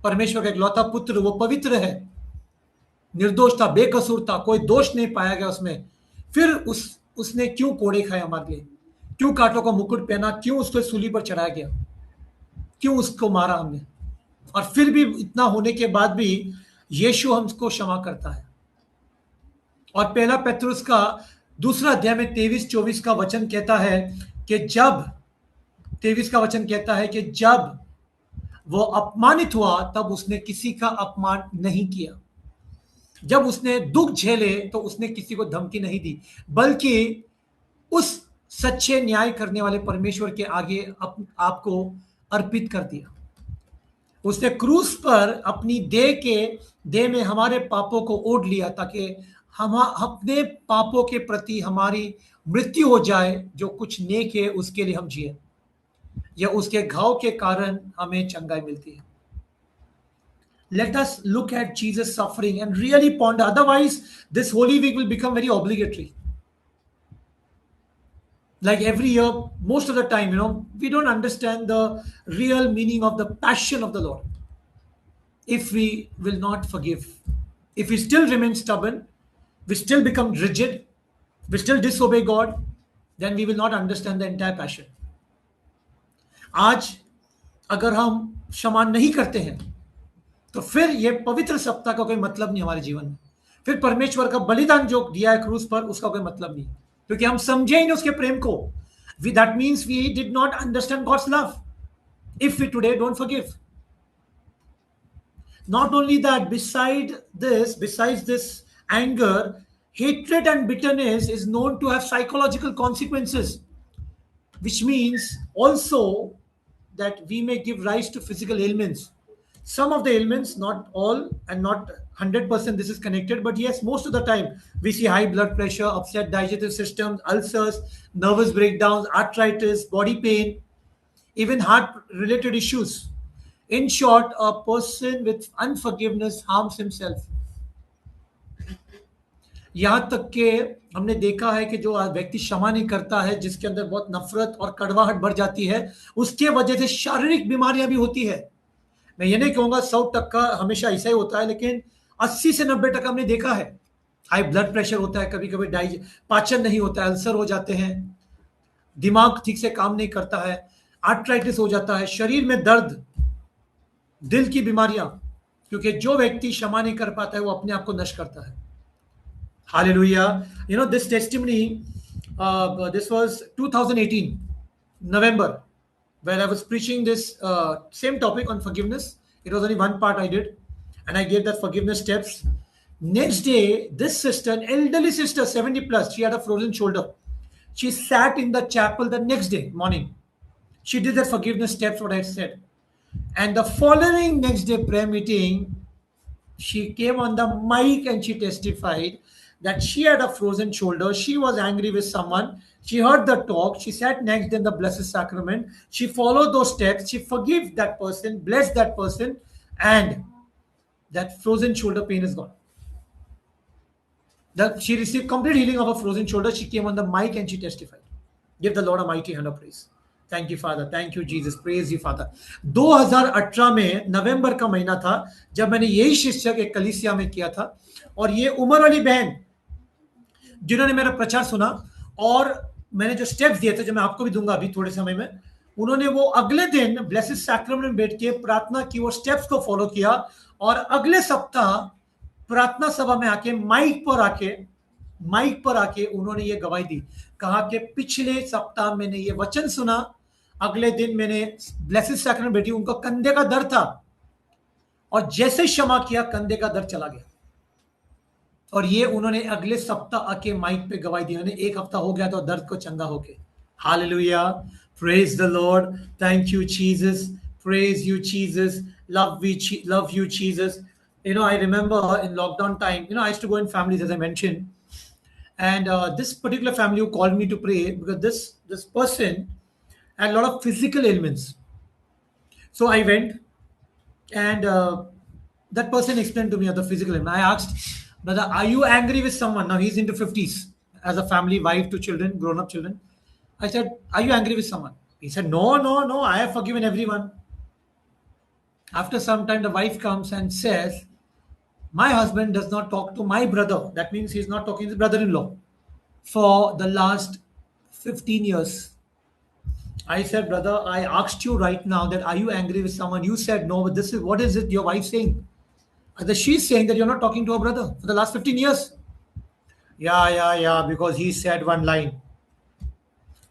परमेश्वर का इकलौता पुत्र, वो पवित्र है, निर्दोष था, बेकसूर था, कोई दोष नहीं पाया गया उसमें. फिर उसने क्यों कोड़े खाए हमारे लिए, क्यों कांटों का मुकुट पहना, क्यों उसको सूली पर चढ़ाया गया, क्यों उसको मारा हमने? और फिर भी इतना होने के बाद भी यीशु हमको क्षमा करता है. और पहला पेत्रुस का 2 अध्याय में 23-24 का वचन कहता है कि जब 23 का वचन कहता है कि जब वो अपमानित हुआ तब उसने किसी का अपमान नहीं किया, जब उसने दुख झेले तो उसने किसी को धमकी नहीं दी, बल्कि उस सच्चे न्याय करने वाले परमेश्वर के आगे आपको अर्पित कर दिया. उसने क्रूस पर अपनी देह में हमारे पापों को ओढ़ लिया ताकि हम अपने पापों के प्रति हमारी मृत्यु हो जाए, जो कुछ नेक है उसके लिए हम जिए, या उसके घाव के कारण हमें चंगाई मिलती है. Let us look at Jesus' suffering and really ponder. Otherwise, this Holy Week will become very obligatory. Like every year, most of the time, we don't understand the real meaning of the passion of the Lord. If we will not forgive, if we still remain stubborn, we still become rigid, we still disobey God, then we will not understand the entire passion. आज अगर हम क्षमा नहीं करते हैं तो फिर यह पवित्र सप्ताह का कोई मतलब नहीं हमारे जीवन में. फिर परमेश्वर का बलिदान जो दिया है क्रूस पर, उसका कोई मतलब नहीं, क्योंकि हम समझे ही नहीं उसके प्रेम को. That means we did not understand God's love if we today don't forgive. Not only that, besides this anger, hatred and bitterness is known to have psychological consequences, which means also that we may give rise to physical ailments. Some of the ailments, not all and not 100% this is connected, but yes, most of the time we see high blood pressure, upset digestive system, ulcers, nervous breakdowns, arthritis, body pain, even heart-related issues. In short, a person with unforgiveness harms himself. यहाँ तक के हमने देखा है कि जो व्यक्ति क्षमा नहीं करता है, जिसके अंदर बहुत नफरत और कड़वाहट बढ़ जाती है, उसके वजह से शारीरिक बीमारियां भी होती है. मैं ये नहीं कहूँगा 100% हमेशा ऐसा ही होता है, लेकिन 80 से 90% हमने देखा है. हाई ब्लड प्रेशर होता है, कभी कभी पाचन नहीं होता है, अल्सर हो जाते हैं, दिमाग ठीक से काम नहीं करता है, आर्थराइटिस हो जाता है, शरीर में दर्द, दिल की बीमारियां, क्योंकि जो व्यक्ति क्षमा नहीं कर पाता है वो अपने आप को नष्ट करता है. Hallelujah. You know, this testimony, this was 2018, November, where I was preaching this same topic on forgiveness. It was only one part I did, and I gave that forgiveness steps. Next day, this sister, an elderly sister, 70 plus, she had a frozen shoulder. She sat in the chapel the next day morning. She did that forgiveness steps, what I said. And the following next day prayer meeting, she came on the mic and she testified that she had a frozen shoulder. She was angry with someone. She heard the talk. She sat next in the Blessed Sacrament. She followed those steps. She forgave that person, blessed that person, and that frozen shoulder pain is gone. She received complete healing of a frozen shoulder. She came on the mic and she testified. Give the Lord a mighty hand of praise. Thank you, Father. Thank you, Jesus. Praise you, Father. 2018 में नवंबर का महीना था जब मैंने यही शिक्षक एक कलीसिया में किया था, और ये उम्र वाली बहन जिन्होंने मेरा प्रचार सुना और मैंने जो स्टेप्स दिए थे, जो मैं आपको भी दूंगा अभी थोड़े समय में, उन्होंने वो अगले दिन ब्लेसेड सैक्रामेंट में बैठ के प्रार्थना की, वो स्टेप्स को फॉलो किया, और अगले सप्ताह प्रार्थना सभा में आके माइक पर आके उन्होंने ये गवाही दी, कहा कि पिछले सप्ताह मैंने ये वचन सुना, अगले दिन मैंने ब्लेसेड सैक्रामेंट बैठी, उनको कंधे का दर्द था, और जैसे क्षमा किया कंधे का दर्द चला गया. और ये उन्होंने अगले सप्ताह आके माइक पे गवाही दी. उन्हें एक हफ्ता हो गया तो दर्द को चंगा हो गए. Hallelujah, praise the Lord, thank you Jesus, praise you Jesus, love you Jesus. You know, I remember in lockdown time, you know, I used to go in families, as I mentioned, and this particular family who called me to pray, because this person had a lot of physical ailments. So I went, and that person explained to me of the physical ailment. I asked, brother, are you angry with someone? Now he's into 50s, as a family, wife, 2 children, grown-up children. I said, are you angry with someone? He said, no, I have forgiven everyone. After some time, the wife comes and says, my husband does not talk to my brother. That means he's not talking to his brother-in-law for the last 15 years. I said, brother, I asked you right now that are you angry with someone? You said no, but what is it your wife saying? She's saying that you're not talking to her brother for the last 15 years. Yeah, because he said one line.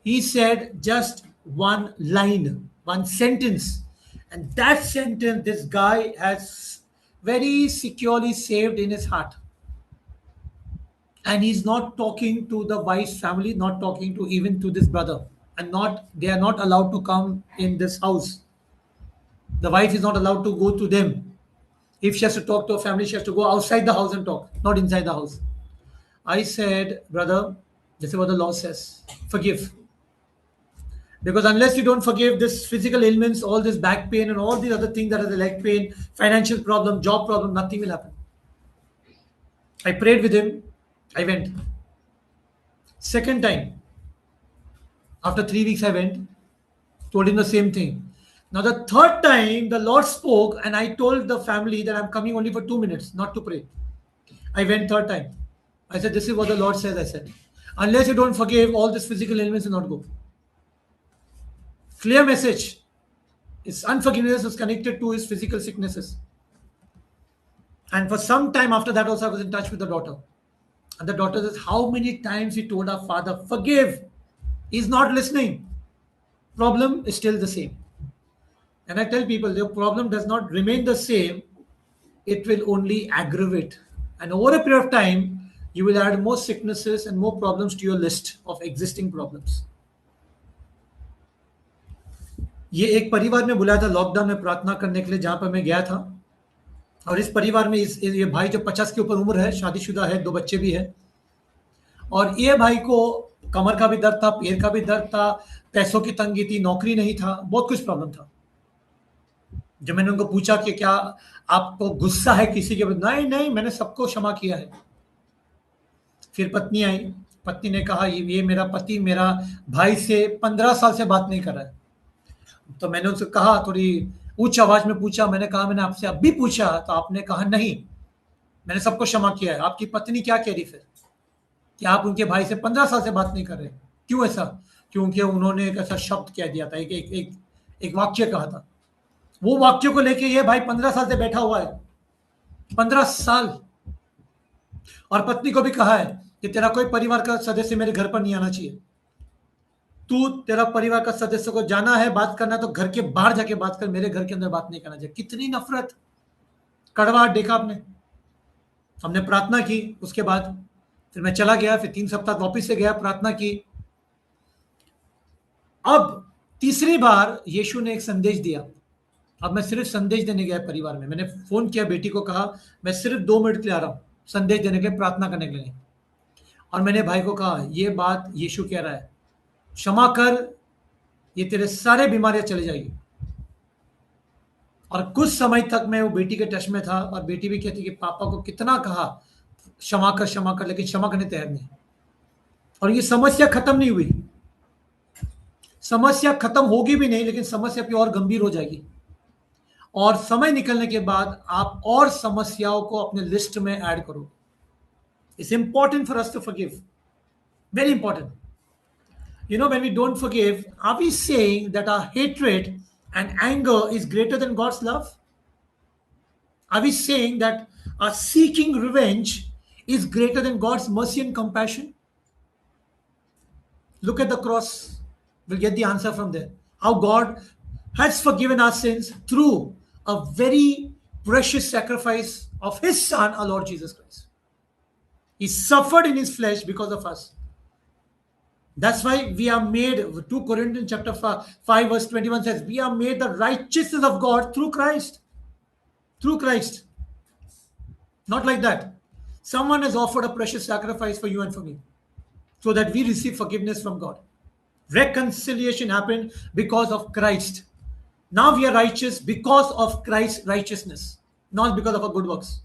He said just one line, one sentence. And that sentence, this guy has very securely saved in his heart. And he's not talking to the wife's family, not talking to even to this brother. And they are not allowed to come in this house. The wife is not allowed to go to them. If she has to talk to a family, she has to go outside the house and talk, not inside the house. I said, brother, this is what the law says. Forgive. Because unless you don't forgive, this physical ailments, all this back pain and all these other things that are the leg pain, financial problem, job problem, nothing will happen. I prayed with him. I went. Second time, after 3 weeks I went, told him the same thing. Now the third time, the Lord spoke and I told the family that I'm coming only for 2 minutes, not to pray. I went third time. I said, this is what the Lord says. I said, unless you don't forgive, all this physical ailments will not go. Clear message. His unforgiveness was connected to his physical sicknesses. And for some time after that also I was in touch with the daughter. And the daughter says, how many times he told her father, forgive. He's not listening. Problem is still the same. And I tell people, the problem does not remain the same. It will only aggravate. And over a period of time, you will add more sicknesses and more problems to your list of existing problems. ये एक परिवार में बुलाया था lockdown में प्रार्थना करने के लिए, जहां पर मैं गया था. और इस परिवार में ये भाई जो 50 के ऊपर उम्र है, शादीशुदा है, 2 बच्चे भी है. और ये भाई को कमर का भी दर्द था, पैर का भी दर्द था, पैसों की तंगी थी, नौकरी नहीं था, बहुत कुछ प्रॉब्लम था. जब मैंने उनको पूछा कि क्या आपको गुस्सा है किसी के ऊपर, नहीं, मैंने सबको क्षमा किया है. फिर पत्नी आई. पत्नी ने कहा, ये मेरा पति मेरा भाई से 15 साल से बात नहीं कर रहा है. तो मैंने उनसे कहा, थोड़ी उच्च आवाज में पूछा, मैंने कहा मैंने आपसे अब भी पूछा, तो आपने कहा नहीं, मैंने सबको क्षमा किया है. आपकी पत्नी क्या कह रही फिर कि आप उनके भाई से 15 साल से बात नहीं कर रहे? क्यों ऐसा? क्योंकि उन्होंने एक ऐसा शब्द कह दिया था, एक एक वाक्य कहा था, वो वाक्य को लेके ये भाई 15 साल से बैठा हुआ है, 15 साल। और पत्नी को भी कहा है कि तेरा कोई परिवार का सदस्य मेरे घर पर नहीं आना चाहिए, तू तेरा परिवार का सदस्य को जाना है बात करना तो घर के बाहर जाके बात कर, मेरे घर के अंदर बात नहीं करना चाहिए। कितनी नफरत, कड़वाहट देखा आपने। हमने प्रार्थना की, उसके बाद फिर मैं चला गया, फिर 3 सप्ताह वापिस से गया, प्रार्थना की। अब तीसरी बार यीशु ने एक संदेश दिया। अब मैं सिर्फ संदेश देने गया परिवार में, मैंने फोन किया, बेटी को कहा मैं सिर्फ 2 मिनट के लिए आ रहा हूं, संदेश देने के लिए, प्रार्थना करने के लिए। और मैंने भाई को कहा ये बात यीशु कह रहा है, क्षमा कर, ये तेरे सारे बीमारियां चली जाएगी। और कुछ समय तक मैं वो बेटी के टच में था, और बेटी भी कहती कि पापा को कितना कहा क्षमा कर, लेकिन क्षमा करने तैयार नहीं। और ये समस्या खत्म नहीं हुई, समस्या खत्म होगी भी नहीं, लेकिन समस्या भी और गंभीर हो जाएगी। और समय निकलने के बाद आप और समस्याओं को अपने लिस्ट में ऐड करो। It's important for us to forgive, very important. You know, when we don't forgive, are we saying that our hatred and anger is greater than God's love? Are we saying that our seeking revenge is greater than God's mercy and compassion? Look at the cross. We'll get the answer from there. How God has forgiven our sins through a very precious sacrifice of His Son, our Lord Jesus Christ. He suffered in His flesh because of us. That's why we are made, 2 Corinthians chapter 5 verse 21 says, we are made the righteousness of God through Christ. Through Christ. Not like that. Someone has offered a precious sacrifice for you and for me, so that we receive forgiveness from God. Reconciliation happened because of Christ. Now we are righteous because of Christ's righteousness, not because of our good works.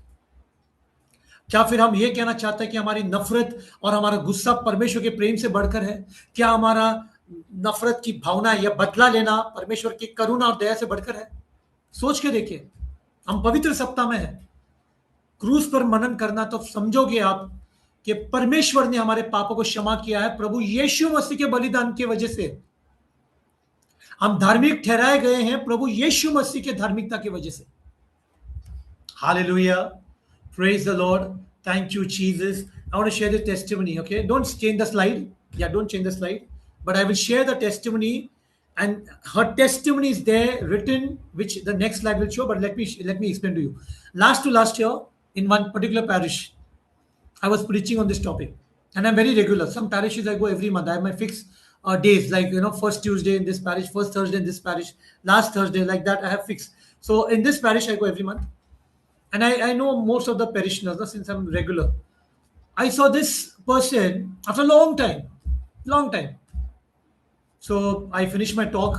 क्या फिर हम ये कहना चाहते हैं कि हमारी नफरत और हमारा गुस्सा परमेश्वर के प्रेम से बढ़कर है? क्या हमारा नफरत की भावना या बदला लेना परमेश्वर की करुणा और दया से बढ़कर है? सोच के देखिए, हम पवित्र सप्ताह में हैं, क्रूस पर मनन करना, तो समझोगे आप कि परमेश्वर ने हमारे पापों को क्षमा किया है प्रभु यीशु मसीह के बलिदान की वजह से। हम धार्मिक ठहराए गए हैं प्रभु यीशु मसीह के धार्मिकता की वजह से। Hallelujah, praise the Lord, thank you Jesus. I want to share the testimony. Okay, don't change the slide. Yeah, don't change the slide, but I will share the testimony, and her testimony is there written, which the next slide will show. But let me explain to you. Last year, in one particular parish, I was preaching on this topic, and I'm very regular. Some parishes I go every month. I have my fixed days, like first Tuesday in this parish, first Thursday in this parish, last Thursday, like that. I have fixed. So in this parish I go every month, and I know most of the parishioners since I'm regular. I saw this person after a long time. So I finished my talk.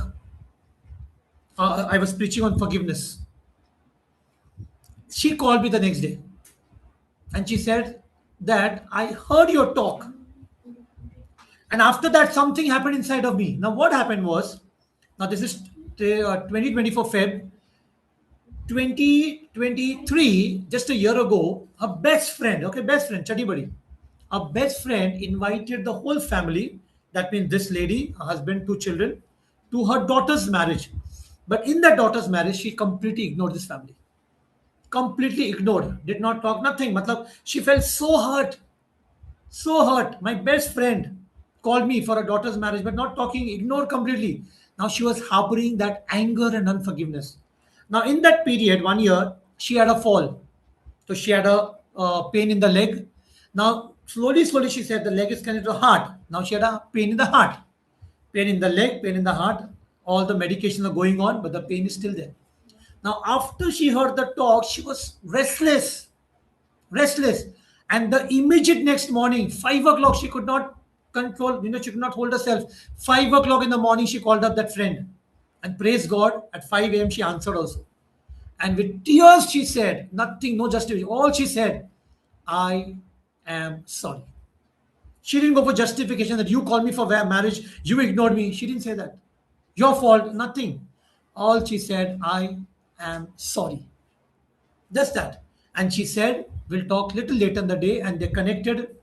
I was preaching on forgiveness. She called me the next day, and she said that I heard your talk, and after that something happened inside of me. Now what happened was, now this is 2024 Feb 2023, just a year ago, her best friend, Chatti Badi, her best friend invited the whole family, that means this lady, her husband, 2 children, to her daughter's marriage. But in that daughter's marriage, she completely ignored this family. Completely ignored, did not talk, nothing. Matlab, she felt so hurt. My best friend called me for her daughter's marriage, but not talking, ignored completely. Now she was harboring that anger and unforgiveness. Now, in that period, 1 year, she had a fall. So she had a pain in the leg. Now, slowly, she said the leg is connected to the heart. Now she had a pain in the heart. Pain in the leg, pain in the heart. All the medications are going on, but the pain is still there. Now, after she heard the talk, she was restless. And the immediate next morning, 5 o'clock, she could not control, she could not hold herself. 5 o'clock in the morning, she called up that friend. And praise God, at 5 a.m. she answered also. And with tears she said, nothing, no justification. All she said, I am sorry. She didn't go for justification that you called me for marriage, you ignored me. She didn't say that. Your fault, nothing. All she said, I am sorry. Just that. And she said, we'll talk little later in the day. And they connected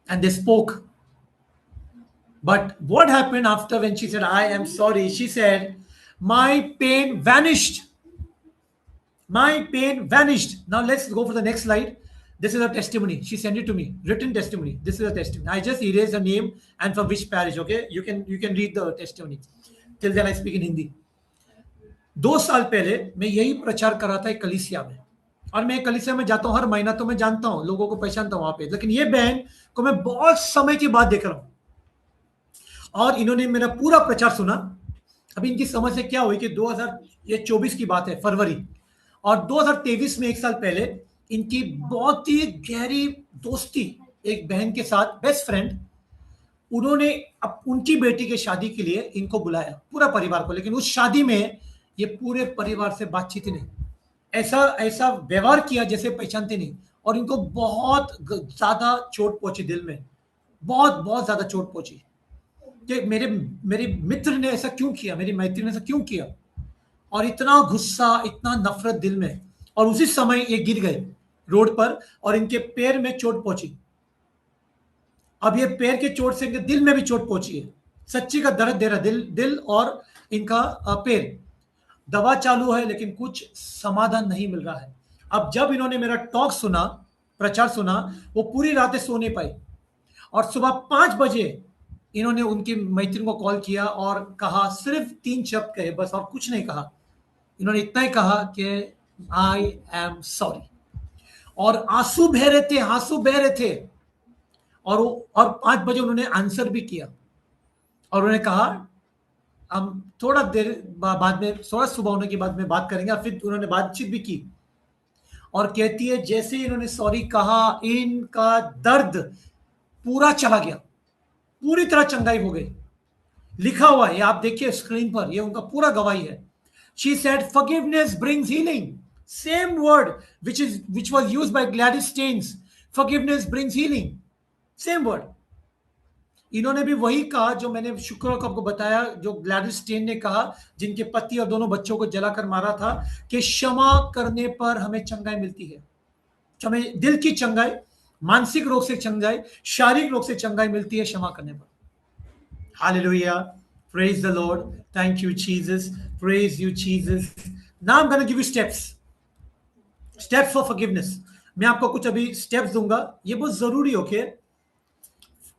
and they spoke. But what happened after when she said, I am sorry? She said, my pain vanished. My pain vanished. Now let's go for the next slide. This is a testimony. She sent it to me, written testimony. This is a testimony. I just erased the name and from which parish. Okay, you can read the testimony. Till then I speak in Hindi. 2 साल पहले मैं यही प्रचार कर रहा था एक कलीसिया में, और मैं कलीसिया में जाता हूँ हर महीना, तो मैं जानता हूँ, लोगों को पहचानता हूँ वहां पे, लेकिन ये बहन को मैं बहुत समय के बाद देख रहा हूँ, और इन्होंने मेरा पूरा प्रचार सुना। अभी इनकी समस्या क्या हुई कि 2024 की बात है, फरवरी, और 2023 में 1 साल पहले इनकी बहुत ही गहरी दोस्ती एक बहन के साथ, बेस्ट फ्रेंड, उन्होंने अब उनकी बेटी के शादी के लिए इनको बुलाया, पूरा परिवार को, लेकिन उस शादी में ये पूरे परिवार से बातचीत नहीं, ऐसा व्यवहार किया जैसे पहचानते नहीं, और इनको बहुत ज्यादा चोट पहुंची दिल में, बहुत ज्यादा चोट पहुंची कि मेरे मित्र ने ऐसा क्यों किया, मेरी मैत्री ने ऐसा क्यों किया, और इतना गुस्सा, इतना नफरत दिल में। और उसी समय ये गिर गए रोड पर और इनके पैर में चोट पहुंची। अब ये पैर के चोट से इनके दिल में भी चोट पहुंची है, सच्ची का दर्द दे रहा दिल और इनका पैर। दवा चालू है लेकिन कुछ समाधान नहीं मिल रहा है। अब जब इन्होंने मेरा टॉक सुना, प्रचार सुना, वो पूरी रातें सो नहीं पाई, और सुबह 5 बजे इन्होंने उनकी मैत्रियों को कॉल किया और कहा, सिर्फ 3 शब्द कहे बस, और कुछ नहीं कहा। इन्होंने इतना ही कहा कि आई एम सॉरी, और आंसू बह रहे थे, और 5 बजे उन्होंने आंसर भी किया, और उन्होंने कहा हम थोड़ा देर बाद में, थोड़ा सुबह होने के बाद में बात करेंगे। और फिर उन्होंने बातचीत भी की, और कहती है जैसे ही इन्होंने सॉरी कहा, इनका दर्द पूरा चला गया, पूरी तरह चंगाई हो गई। लिखा हुआ है, आप देखिए स्क्रीन पर, ये उनका पूरा गवाही है। She said forgiveness brings healing. Same word which was used by Gladys Staines. Forgiveness brings healing. Same word. इन्होंने भी वही कहा जो मैंने शुक्रवार को आपको बताया, जो ग्लैडिस स्टेन ने कहा, जिनके पति और दोनों बच्चों को जलाकर मारा था, कि क्षमा करने पर हमें चंगाई मिलती है। हमें दिल की चंगाई, मानसिक रोग से चंगाई, शारीरिक रोग से चंगाई मिलती है क्षमा करने पर। Hallelujah, praise the Lord, thank you Jesus, praise you Jesus. Now I'm going to give you steps for forgiveness. मैं आपको कुछ अभी steps दूंगा, ये बहुत जरूरी, okay.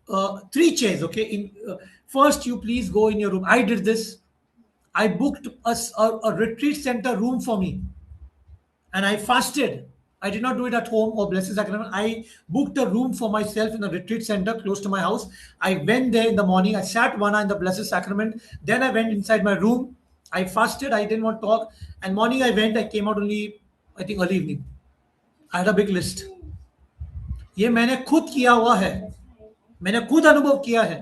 3 chairs, okay. First, you please go in your room. I did this. I booked a retreat center room for me, and I fasted. I did not do it at home or Blessed Sacrament. I booked a room for myself in a retreat center close to my house. I went there in the morning. I sat 1 hour in the Blessed Sacrament. Then I went inside my room. I fasted. I didn't want to talk. And morning I went. I came out only, I think, early evening. I had a big list. ये मैंने खुद किया हुआ है, मैंने खुद अनुभव किया है।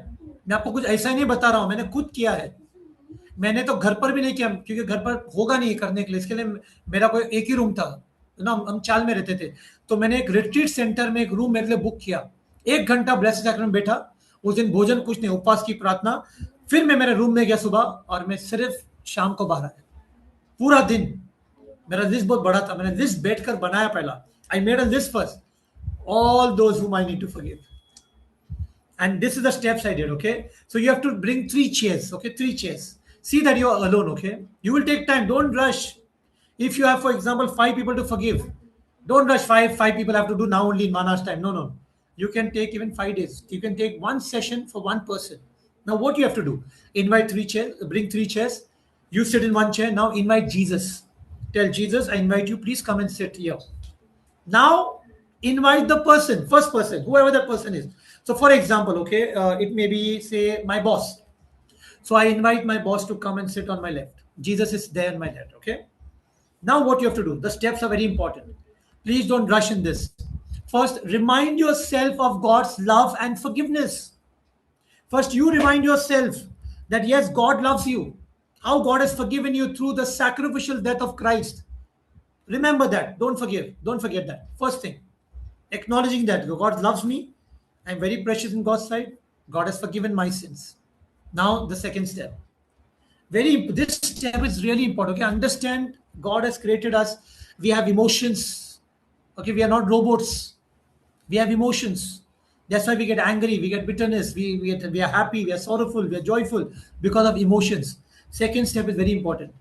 मैं आपको कुछ ऐसा ही नहीं बता रहा हूं, मैंने खुद किया है। मैंने तो घर पर भी नहीं किया, क्योंकि घर पर होगा नहीं करने के लिए। इसके लिए मेरा कोई एक ही रूम था ना, हम चाल में रहते थे, तो मैंने एक रिट्रीट सेंटर में एक रूम मेरे लिए बुक किया। 1 घंटा ब्लेस्ड सैक्रेमेंट में बैठा। उस दिन भोजन कुछ नहीं, उपवास की प्रार्थना। फिर मैं मेरे रूम में गया सुबह, और मैं सिर्फ शाम को बाहर आया। पूरा दिन मेरा लिस्ट बहुत बड़ा था, मैंने लिस्ट बैठकर बनाया। पहला I made a list first, all those whom I need to forgive. And this is the steps I did, okay? So you have to bring 3 chairs, okay? 3 chairs. See that you are alone, okay? You will take time. Don't rush. If you have, for example, 5 people to forgive, don't rush. 5 people have to do now only in 1 hour's time. No. You can take even 5 days. You can take 1 session for 1 person. Now what you have to do? Invite 3 chairs, bring 3 chairs. You sit in 1 chair. Now invite Jesus. Tell Jesus, I invite you, please come and sit here. Now invite the person, first person, whoever that person is. So for example, okay, it may be, say, my boss. So I invite my boss to come and sit on my left. Jesus is there on my left, okay? Now what you have to do, the steps are very important. Please don't rush in this. First, remind yourself of God's love and forgiveness. First, you remind yourself that yes, God loves you. How God has forgiven you through the sacrificial death of Christ. Remember that. Don't forget that. First thing, acknowledging that God loves me. I'm very precious in God's sight. God has forgiven my sins. Now the second step. This step is really important. Okay, understand God has created us. We have emotions. Okay, we are not robots. We have emotions. That's why we get angry, we get bitterness, we are happy, we are sorrowful, we are joyful because of emotions. Second step is very important.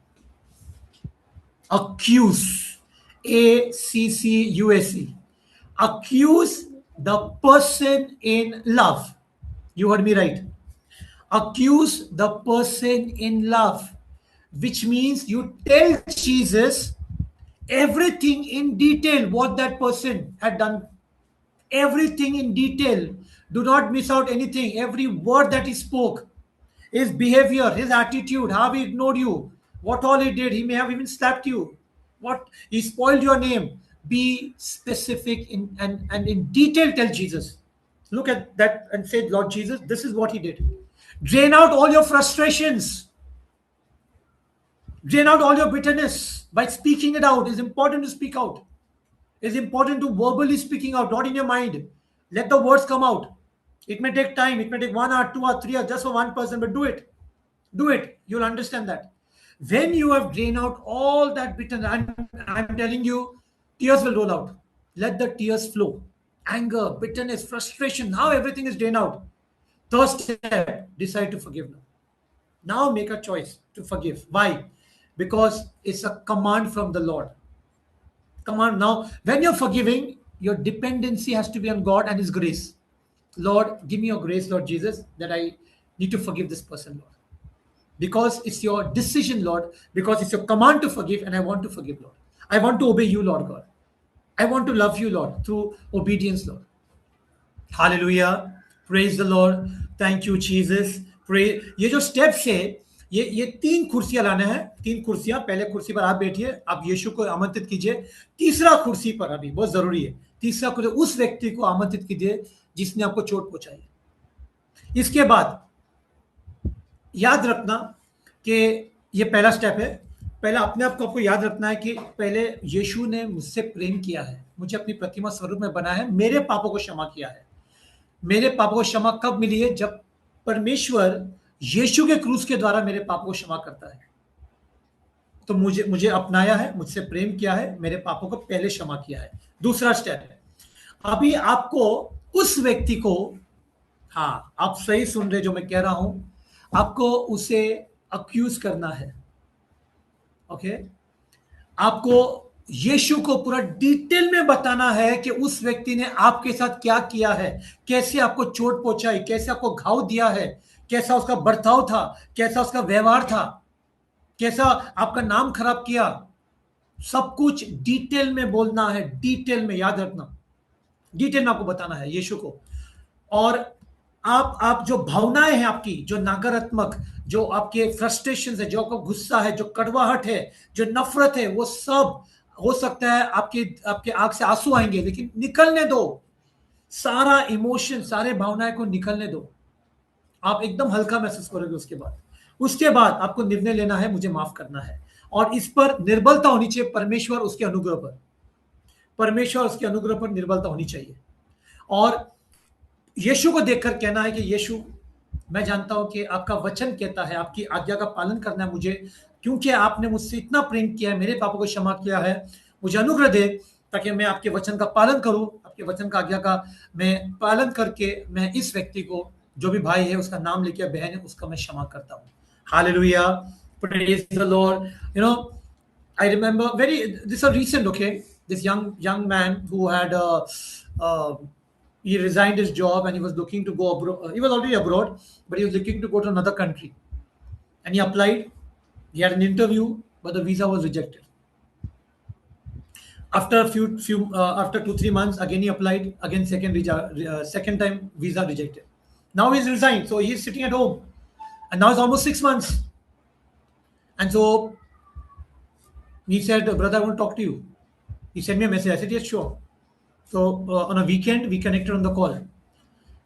Accuse. ACCUSE. Accuse the person in love. You heard me right. Accuse the person in love, which means you tell Jesus everything in detail what that person had done, everything in detail. Do not miss out anything. Every word that he spoke, his behavior, his attitude, how he ignored you, what all he did. He may have even slapped you. What he spoiled your name. Be specific and in detail tell Jesus. Look at that and say, Lord Jesus, this is what he did. Drain out all your frustrations. Drain out all your bitterness by speaking it out. It's important to speak out. It's important to verbally speaking out, not in your mind. Let the words come out. It may take time. It may take 1 hour, 2 hour, 3 hours just for one person, but do it. Do it. You'll understand that. When you have drained out all that bitterness, I'm telling you, tears will roll out. Let the tears flow. Anger, bitterness, frustration. Now everything is drained out. Third step, decide to forgive now. Now make a choice to forgive. Why? Because it's a command from the Lord. Command. Now, when you're forgiving, your dependency has to be on God and His grace. Lord, give me your grace, Lord Jesus, that I need to forgive this person, Lord. Because it's your decision, Lord, because it's your command to forgive, and I want to forgive, Lord. I want to obey you, Lord God. I want to love you, Lord, through obedience, Lord. Hallelujah. Praise the Lord. Thank you, Jesus. Pray. ये जो steps है, ये 3 कुर्सियां लाना है. 3 कुर्सियां. पहले कुर्सी पर आप बैठिए, आप यीशु को आमंत्रित कीजिए. तीसरा कुर्सी पर अभी बहुत जरूरी है. तीसरा कुर्सी उस व्यक्ति को आमंत्रित कीजिए जिसने आपको चोट पहुंचाई. इसके बाद याद रखना कि ये पहला स्टेप है. पहला अपने आप को आपको याद रखना है कि पहले यीशु ने मुझसे प्रेम किया है, मुझे अपनी प्रतिमा स्वरूप में बनाया है, मेरे पापों को क्षमा किया है. मेरे पापों को क्षमा कब मिली है? जब परमेश्वर यीशु के क्रूस के द्वारा मेरे पापों को क्षमा करता है. तो मुझे अपनाया है, मुझसे प्रेम किया है, मेरे पापों को पहले क्षमा किया है. दूसरा स्टेप है, अभी आपको उस व्यक्ति को, हाँ आप सही सुन रहे जो मैं कह रहा हूं, आपको उसे अक्यूज करना है. ओके, आपको यीशु को पूरा डिटेल में बताना है कि उस व्यक्ति ने आपके साथ क्या किया है, कैसे आपको चोट पहुंचाई, कैसे आपको घाव दिया है, कैसा उसका बर्ताव था, कैसा उसका व्यवहार था, कैसा आपका नाम खराब किया. सब कुछ डिटेल में बोलना है. डिटेल में, याद रखना, डिटेल में आपको बताना है यीशु को. और आप जो भावनाएं हैं आपकी, जो नकारात्मक, जो आपके फ्रस्ट्रेशन है, जो आपका गुस्सा है, जो कड़वाहट है, जो नफरत है, वो सब हो सकता है आपके आंख से आंसू आएंगे, लेकिन निकलने दो. सारा इमोशन, सारे भावनाएं को निकलने दो. आप एकदम हल्का महसूस करोगे. उसके बाद आपको निर्णय लेना है, मुझे माफ करना है. और इस पर निर्बलता होनी चाहिए परमेश्वर उसके अनुग्रह पर. परमेश्वर उसके अनुग्रह पर निर्बलता होनी चाहिए. और यीशु को देखकर कहना है कि यीशु, मैं जानता हूं कि आपका वचन कहता है, आपकी आज्ञा का पालन करना है मुझे, क्योंकि आपने मुझसे इतना प्रेम किया है, मेरे पापों को क्षमा किया है. मुझे अनुग्रह दे ताकि मैं आपके वचन का पालन करूं, आपके वचन का आज्ञा का मैं पालन करके मैं इस व्यक्ति को, जो भी भाई है उसका नाम लेके, बहन है उसका मैं क्षमा करता हूं. Hallelujah. Praise the Lord. You know, I remember this is recent, okay? This young man who had he resigned his job and he was looking to go abroad. He was already abroad, but he was looking to go to another country. And he applied. He had an interview, but the visa was rejected. After after 2-3 months, again he applied. Again, second time visa rejected. Now he's resigned, so he's sitting at home, and now it's almost 6 months. And so he said, "Brother, I want to talk to you." He sent me a message. I said, "Yes, sure." So on a weekend, we connected on the call,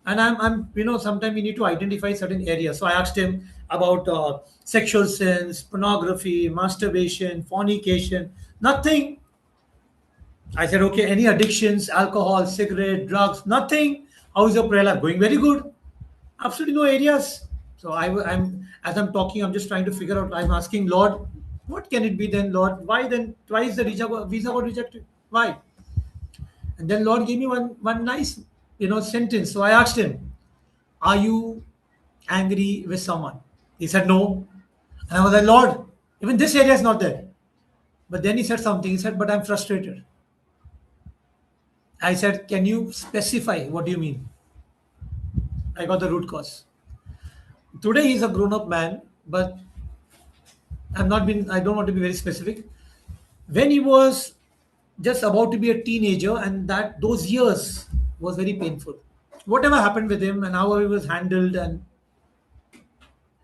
and I'm sometimes we need to identify certain areas. So I asked him about sexual sins, pornography, masturbation, fornication. Nothing. I said, "Okay, any addictions, alcohol, cigarette, drugs, nothing. How is your prayer life?" "Going very good." Absolutely no areas. So as I'm talking, I'm just trying to figure out. I'm asking, Lord, what can it be then, Lord? Why then twice the visa got rejected? Why? And then Lord gave me one nice sentence. So I asked him, "Are you angry with someone?" He said, "No." And I was like, "Lord, even this area is not there." But then he said something. He said, "But I'm frustrated." I said, "Can you specify what do you mean?" I got the root cause. Today he's a grown-up man, but I don't want to be very specific. When he was just about to be a teenager, and that those years was very painful. Whatever happened with him and how he was handled, and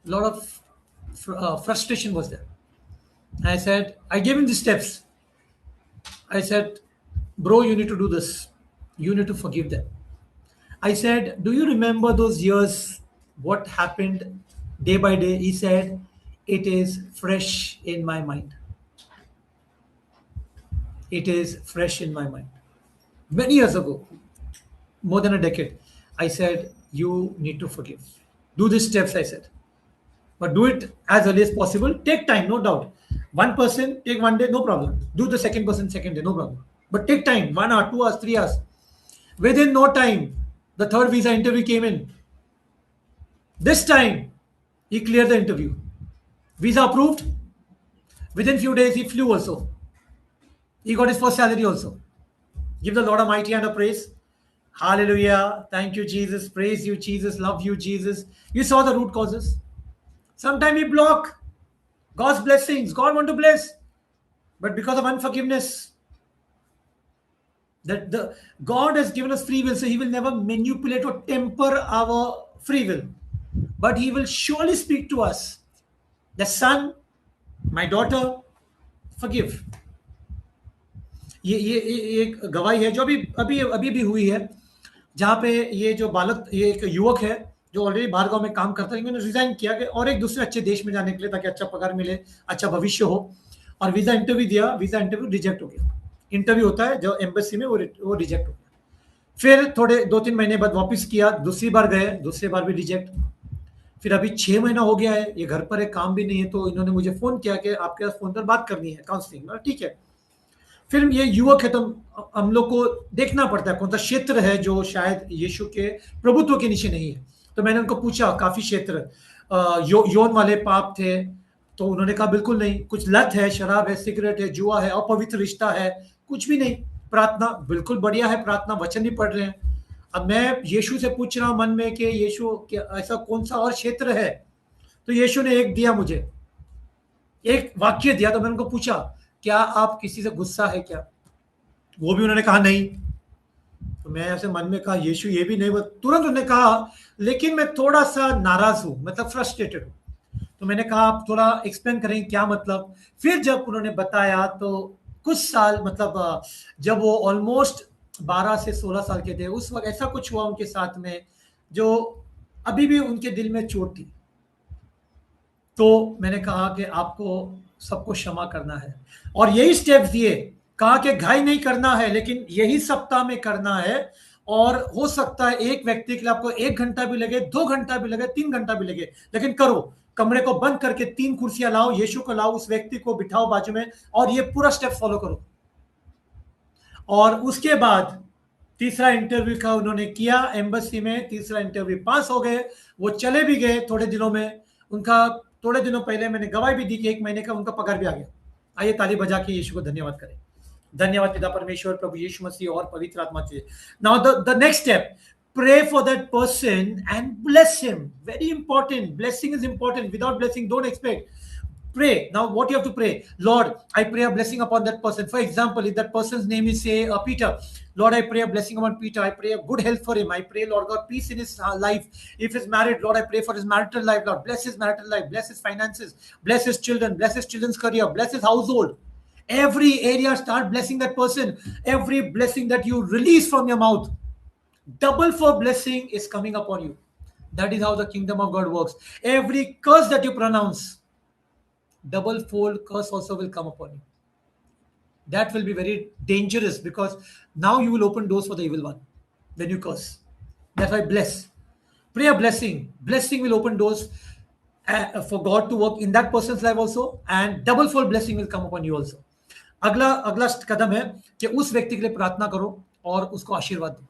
a lot of frustration was there. I said, I gave him the steps. I said, "Bro, you need to do this. You need to forgive them." I said, "Do you remember those years? What happened day by day?" He said, "It is fresh in my mind. It is fresh in my mind." Many years ago, more than a decade, I said, "You need to forgive. Do these steps," I said. But do it as early as possible. Take time, no doubt. One person, take one day, no problem. Do the second person, second day, no problem. But take time, 1 hour, 2 hours, 3 hours. Within no time, the third visa interview came in. This time, he cleared the interview. Visa approved. Within few days, he flew also. He got his first salary also. Give the Lord a mighty hand of praise. Hallelujah. Thank you, Jesus. Praise you, Jesus. Love you, Jesus. You saw the root causes. Sometimes we block God's blessings. God want to bless. But because of unforgiveness, that the God has given us free will, so he will never manipulate or temper our free will. But he will surely speak to us. The son, my daughter, forgive. ये एक गवाही है जो अभी भी हुई है, जहाँ पे ये जो बालक, ये एक युवक है जो ऑलरेडी बाहर गांव में काम करता है, इन्होंने रिजाइन किया कि और एक दूसरे अच्छे देश में जाने के लिए, ताकि अच्छा पगार मिले, अच्छा भविष्य हो, और वीजा इंटरव्यू दिया, वीजा इंटरव्यू रिजेक्ट हो गया। इंटरव्यू होता है जो एम्बेसी में, वो रिजेक्ट हो गया। फिर थोड़े 2-3 महीने बाद वापस किया, दूसरी बार गए, दूसरी बार भी रिजेक्ट। फिर अभी 6 महीना हो गया है, ये घर पर है, काम भी नहीं है, तो इन्होंने मुझे फोन किया कि आपके पास फोन पर बात करनी है, काउंसलिंग। ठीक है। फिर ये युवक है, तो हम लोग को देखना पड़ता है कौन सा क्षेत्र है जो शायद यीशु के प्रभुत्व के नीचे नहीं है। तो मैंने उनको पूछा, काफी क्षेत्र यौन वाले पाप थे, तो उन्होंने कहा बिल्कुल नहीं। कुछ लत है, शराब है, सिगरेट है, जुआ है, अपवित्र रिश्ता है, कुछ भी नहीं। प्रार्थना बिल्कुल बढ़िया है, प्रार्थना वचन भी पढ़ रहे हैं। अब मैं यीशु से पूछ रहा हूं मन में कि यीशु, ऐसा कौन सा और क्षेत्र है? तो यीशु ने एक दिया, मुझे एक वाक्य दिया। तो मैंने उनको पूछा, क्या आप किसी से गुस्सा है क्या? वो भी उन्होंने कहा नहीं। तो मैं ऐसे मन में कहा, यीशु ये भी नहीं। तुरंत उन्होंने कहा, लेकिन मैं थोड़ा सा नाराज हूं, मतलब फ्रस्ट्रेटेड हूं। तो मैंने कहा, आप थोड़ा एक्सप्लेन करें क्या मतलब? फिर जब उन्होंने बताया, तो कुछ साल, मतलब जब वो ऑलमोस्ट 12 से 16 साल के थे, उस वक्त ऐसा कुछ हुआ उनके साथ में जो अभी भी उनके दिल में चोट थी। तो मैंने कहा कि आपको सबको क्षमा करना है, और यही स्टेप्स दिए। कहा कि घाई नहीं करना है, लेकिन यही सप्ताह में करना है। और हो सकता है एक व्यक्ति के लिए आपको 1 घंटा भी लगे, 2 घंटा भी लगे, 3 घंटा भी लगे, लेकिन करो। कमरे को बंद करके 3 कुर्सियां लाओ, यीशु को लाओ, उस व्यक्ति को बिठाओ बाजू में, और ये पूरा स्टेप फॉलो करो। और उसके बाद तीसरा इंटरव्यू का उन्होंने किया एम्बेसी में, तीसरा इंटरव्यू पास हो गए, वो चले भी गए थोड़े दिनों में। उनका थोड़े दिनों पहले मैंने गवाही भी दी कि 1 महीने का उनका पगार भी आ गया। आइए ताली बजा के यीशु को धन्यवाद करें। धन्यवाद पिता परमेश्वर, प्रभु यीशु मसीह और पवित्र आत्मा से। Now the next step, pray for that person and bless him. Very important. Blessing is important. Without blessing, don't expect. Pray. Now what you have to pray? Lord, I pray a blessing upon that person. For example, if that person's name is, say, Peter, Lord, I pray a blessing upon Peter. I pray a good health for him. I pray, Lord God, peace in his life. If he's married, Lord, I pray for his marital life. Lord, bless his marital life, bless his finances, bless his children, bless his children's career, bless his household. Every area, start blessing that person. Every blessing that you release from your mouth, double for blessing is coming upon you. That is how the kingdom of God works. Every curse that you pronounce, double fold curse also will come upon you. That will be very dangerous, because now you will open doors for the evil one when you curse. That's why bless. Pray a blessing. Blessing will open doors for God to work in that person's life also, and double fold blessing will come upon you also. अगला कदम है कि उस व्यक्ति के लिए प्रार्थना करो और उसको आशीर्वाद दो।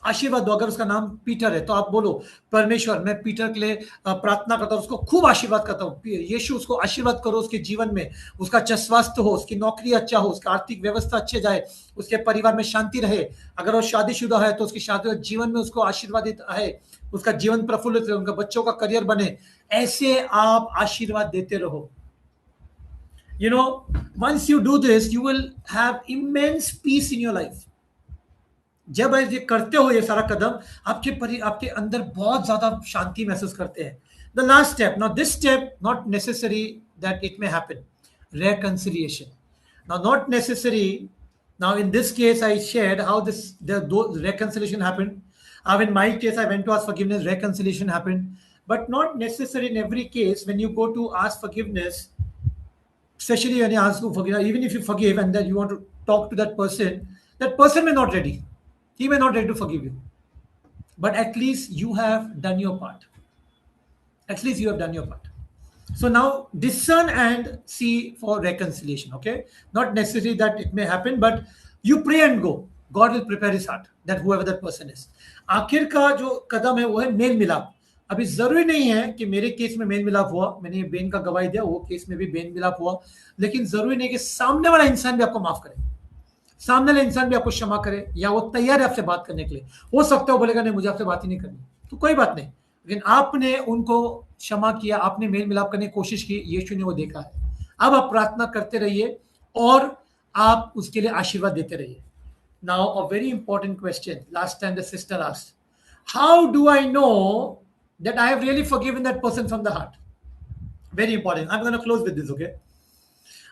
आशीर्वाद दो। अगर उसका नाम पीटर है तो आप बोलो, परमेश्वर मैं पीटर के लिए प्रार्थना करता हूँ, उसको खूब आशीर्वाद करता हूँ, यीशु उसको आशीर्वाद करो उसके जीवन में, उसका अच्छा स्वास्थ्य हो, उसकी नौकरी अच्छा हो, उसका आर्थिक व्यवस्था अच्छे जाए, उसके परिवार में शांति रहे। अगर वो शादीशुदा है तो उसकी शादी जीवन में उसको आशीर्वादित है, उसका जीवन प्रफुल्लित रहे, उनका बच्चों का करियर बने। ऐसे आप आशीर्वाद देते रहो। Once you do this, you will have immense peace in your life. जब आप ये करते हो ये सारा कदम, आपके अंदर बहुत ज्यादा शांति महसूस करते हैं। The last step, now this step not necessary that it may happen, reconciliation. Now not necessary, now in this case I shared how the reconciliation happened. In my case I went to ask forgiveness, reconciliation happened, but not necessary in every case. When you go to ask forgiveness, especially when you ask for forgiveness, even if you forgive and then you want to talk to that person may not ready. He may not ready to forgive you. But at least you have done your part. At least you have done your part. So now discern and see for reconciliation, okay? Not necessary that it may happen, but you pray and go. God will prepare his heart, that whoever that person is. आखिर का जो कदम है वो है mail मिलाप। अभी जरूरी नहीं है कि मेरे केस में मेल मिलाप हुआ, मैंने बेन का गवाही दिया, वो केस में भी मेल मिलाप हुआ, लेकिन जरूरी नहीं कि सामने वाला इंसान भी आपको माफ करे, सामने वाला इंसान भी आपको क्षमा करे, या वो तैयार है आपसे बात करने के लिए। हो सकता है वो बोलेगा नहीं मुझे आपसे बात ही नहीं करनी, तो कोई बात नहीं, लेकिन आपने उनको क्षमा किया, आपने मेल मिलाप करने की कोशिश की, यीशु ने वो देखा है। अब आप प्रार्थना करते रहिए और आप उसके लिए आशीर्वाद देते रहिए। Now a very important question, last time the sister asked, how do I know that I have really forgiven that person from the heart? Very important, I am gonna close with this, okay?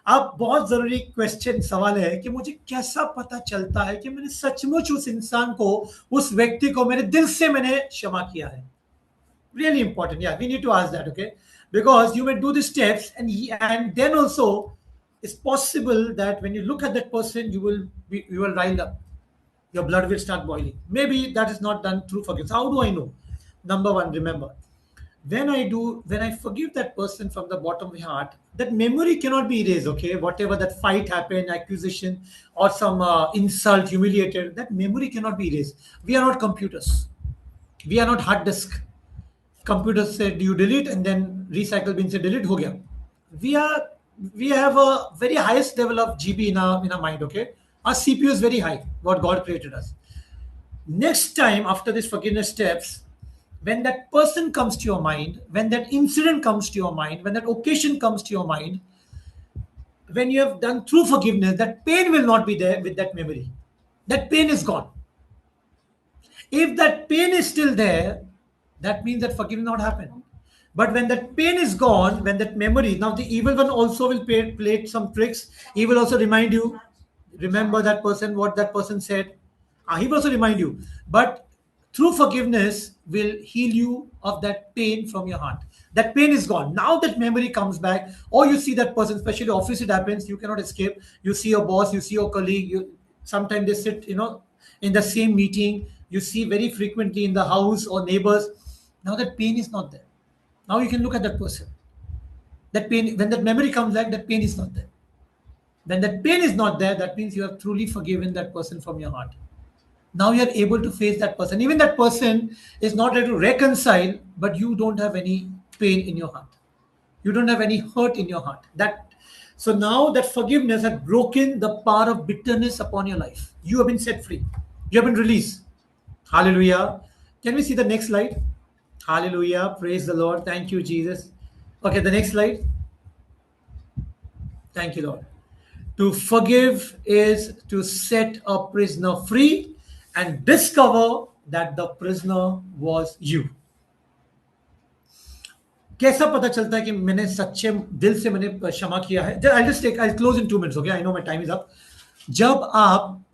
अब बहुत जरूरी question सवाल है कि मुझे कैसा पता चलता है कि मैंने सचमुच उस इंसान को, उस व्यक्ति को मेरे दिल से मैंने क्षमा किया है? Really important, yeah, we need to ask that, okay? Because you may do the steps and then also it's possible that when you look at that person you will rile up, your blood will start boiling. Maybe that is not done through forgiveness. How do I know? Number one, remember, when I forgive that person from the bottom of my heart, that memory cannot be erased, okay? Whatever that fight happened, accusation or some insult, humiliated, that memory cannot be erased. We are not computers, we are not hard disk. Computer said you delete and then recycle bin se delete ho gaya. We have a very highest level of GB in our mind, okay? Our CPU is very high, what God created us. Next time after this forgiveness steps, when that person comes to your mind, when that incident comes to your mind, when that occasion comes to your mind, when you have done through forgiveness, that pain will not be there with that memory. That pain is gone. If that pain is still there, that means that forgiveness not happened. But when that pain is gone, when that memory, now the evil one also will play some tricks. He will also remind you, remember that person, what that person said. He will also remind you. But through forgiveness will heal you of that pain from your heart. That pain is gone. Now that memory comes back, or you see that person, especially office it happens, you cannot escape. You see your boss, you see your colleague, sometimes they sit, in the same meeting, you see very frequently in the house or neighbors. Now that pain is not there. Now you can look at that person. That pain, when that memory comes back, that pain is not there. When that pain is not there, that means you have truly forgiven that person from your heart. Now you are able to face that person. Even that person is not ready to reconcile, but you don't have any pain in your heart. You don't have any hurt in your heart. So now that forgiveness has broken the power of bitterness upon your life. You have been set free. You have been released. Hallelujah. Can we see the next slide? Hallelujah. Praise the Lord. Thank you, Jesus. Okay, the next slide. Thank you, Lord. To forgive is to set a prisoner free and discover that the prisoner was you. कैसा पता चलता है कि मैंने सच्चे दिल से मैंने क्षमा किया है? I'll close in 2 minutes, okay? I know my time is up. जब आप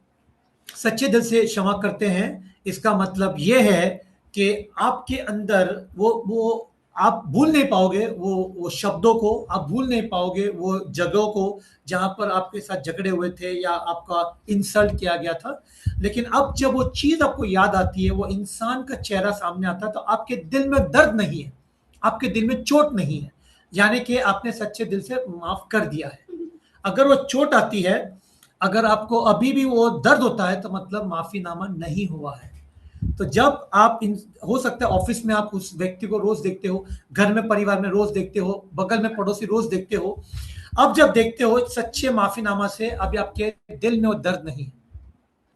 सच्चे दिल से क्षमा करते हैं, इसका मतलब यह है कि आपके अंदर वो आप भूल नहीं पाओगे वो शब्दों को, आप भूल नहीं पाओगे वो जगहों को जहां पर आपके साथ झगड़े हुए थे या आपका इंसल्ट किया गया था। लेकिन अब जब वो चीज आपको याद आती है, वो इंसान का चेहरा सामने आता है, तो आपके दिल में दर्द नहीं है, आपके दिल में चोट नहीं है, यानी कि आपने सच्चे दिल से माफ कर दिया है। अगर वो चोट आती है, अगर आपको अभी भी वो दर्द होता है, तो मतलब माफीनामा नहीं हुआ है। तो जब आप हो सकता है ऑफिस में आप उस व्यक्ति को रोज देखते हो, घर में परिवार में रोज देखते हो, बगल में पड़ोसी रोज देखते हो, अब जब देखते हो सच्चे माफीनामा से, अभी आपके दिल में वो दर्द नहीं है,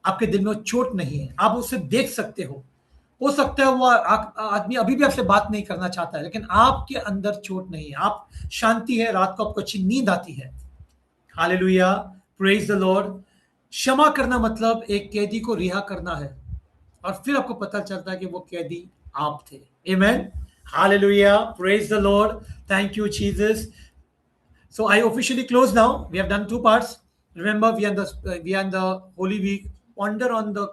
आपके दिल में वो चोट नहीं है, आप उसे देख सकते हो सकता है वो आदमी अभी भी आपसे बात नहीं करना चाहता है, लेकिन आपके अंदर चोट नहीं है, आप शांति है, रात को आपको अच्छी नींद आती है। Hallelujah, praise the Lord. क्षमा करना मतलब एक कैदी को रिहा करना है, और फिर आपको पता चलता है कि वो कैदी आप थे। Amen, hallelujah, praise the Lord, thank you Jesus. So I officially close now. We have done 2 parts. Remember, we are in the Holy Week. Ponder on the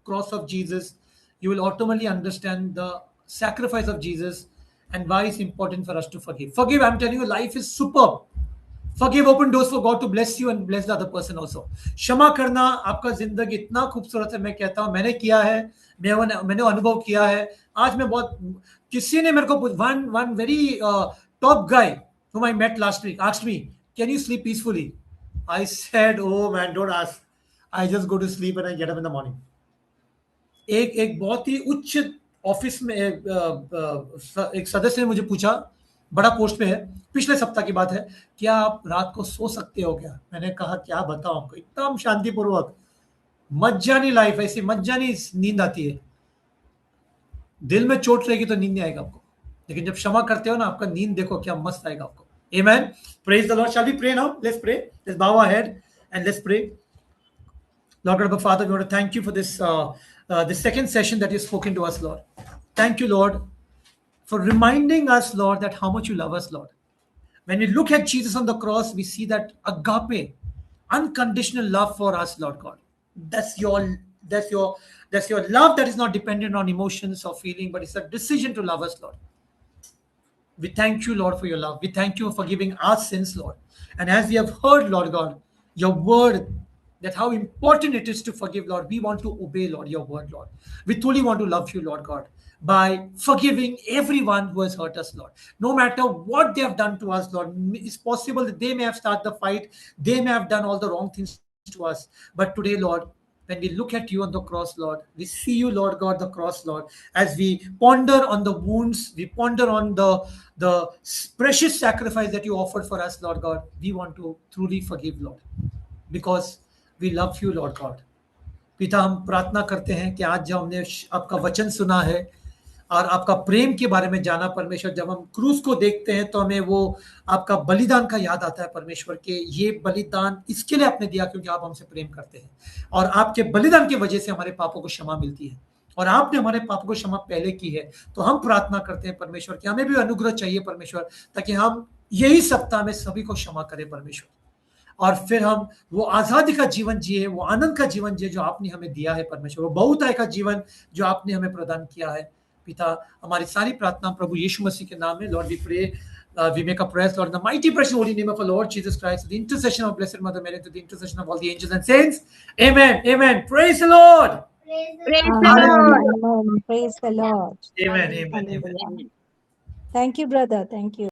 cross of Jesus. You will ultimately understand the sacrifice of Jesus and why it's important for us to forgive. Forgive. I'm telling you, life is superb. Forgive, open doors for God to bless you and bless the other person also. क्षमा करना, आपका जिंदगी इतना खूबसूरत है, मैं कहता हूँ, मैंने किया है, मैंने अनुभव किया है। आज मैं बहुत, किसी ने मेरे को one very top guy whom I met last week asked me, can you sleep peacefully? I said, oh man, don't ask. I just go to sleep and I get up in the morning. एक बहुत ही उच्च office में एक सदस्य ने मुझे पूछा, बड़ा पोस्ट पे है, पिछले सप्ताह की बात है, क्या आप रात को सो सकते हो क्या? मैंने कहा क्या बताऊं आपको, एकदम शांतिपूर्वक, मज्जानी लाइफ, ऐसी मज्जानी नींद आती है। दिल में चोट रहेगी तो नींद नहीं आएगा आपको, लेकिन जब क्षमा करते हो ना, आपका नींद देखो क्या मस्त आएगा आपको। Amen. Praise the Lord. Shall we pray now? Let's pray. Let's bow our head and let's pray. Lord God, our Father, we want to thank you for this second session that you've spoken to us, Lord. Thank you, Lord, for reminding us, Lord, that how much you love us, Lord. When we look at Jesus on the cross, we see that agape, unconditional love for us, Lord God. That's your love that is not dependent on emotions or feeling, but it's a decision to love us, Lord. We thank you, Lord, for your love. We thank you for forgiving our sins, Lord. And as we have heard, Lord God, your word, that how important it is to forgive, Lord. We want to obey, Lord, your word, Lord. We truly want to love you, Lord God, by forgiving everyone who has hurt us, Lord. No matter what they have done to us, Lord, it's possible that they may have started the fight, they may have done all the wrong things to us. But today, Lord, when we look at you on the cross, Lord, we see you, Lord God, the cross, Lord. As we ponder on the wounds, we ponder on the precious sacrifice that you offered for us, Lord God. We want to truly forgive, Lord, because we love you, Lord God. पिता, हम प्रार्थना करते हैं कि आज जब हमने आपका वचन सुना है और आपका प्रेम के बारे में जाना परमेश्वर, जब हम क्रूस को देखते हैं तो हमें वो आपका बलिदान का याद आता है परमेश्वर के, ये बलिदान इसके लिए आपने दिया क्योंकि आप हमसे प्रेम करते हैं, और आपके बलिदान की वजह से हमारे पापों को क्षमा मिलती है, और आपने हमारे पापों को क्षमा पहले की है। तो हम प्रार्थना करते हैं परमेश्वर कि हमें भी अनुग्रह चाहिए परमेश्वर, ताकि हम यही सप्ताह में सभी को क्षमा करें परमेश्वर, और फिर हम वो आजादी का जीवन जिए, वो आनंद का जीवन जिए जो आपने हमें दिया है परमेश्वर, वो बहुतायत का जीवन जो आपने हमें प्रदान किया है। पिता, हमारी सारी प्रार्थना प्रभु यीशु मसीह के नाम में, Lord we pray, we make a prayer, Lord, in the mighty precious holy name of our Lord Jesus Christ, the intercession of Blessed Mother Mary, to the intercession of all the angels and saints. Amen. Amen. Praise the Lord. Praise the Lord. Amen. Praise the Lord. Amen. Amen. Amen. Hallelujah. Thank you, brother. Thank you.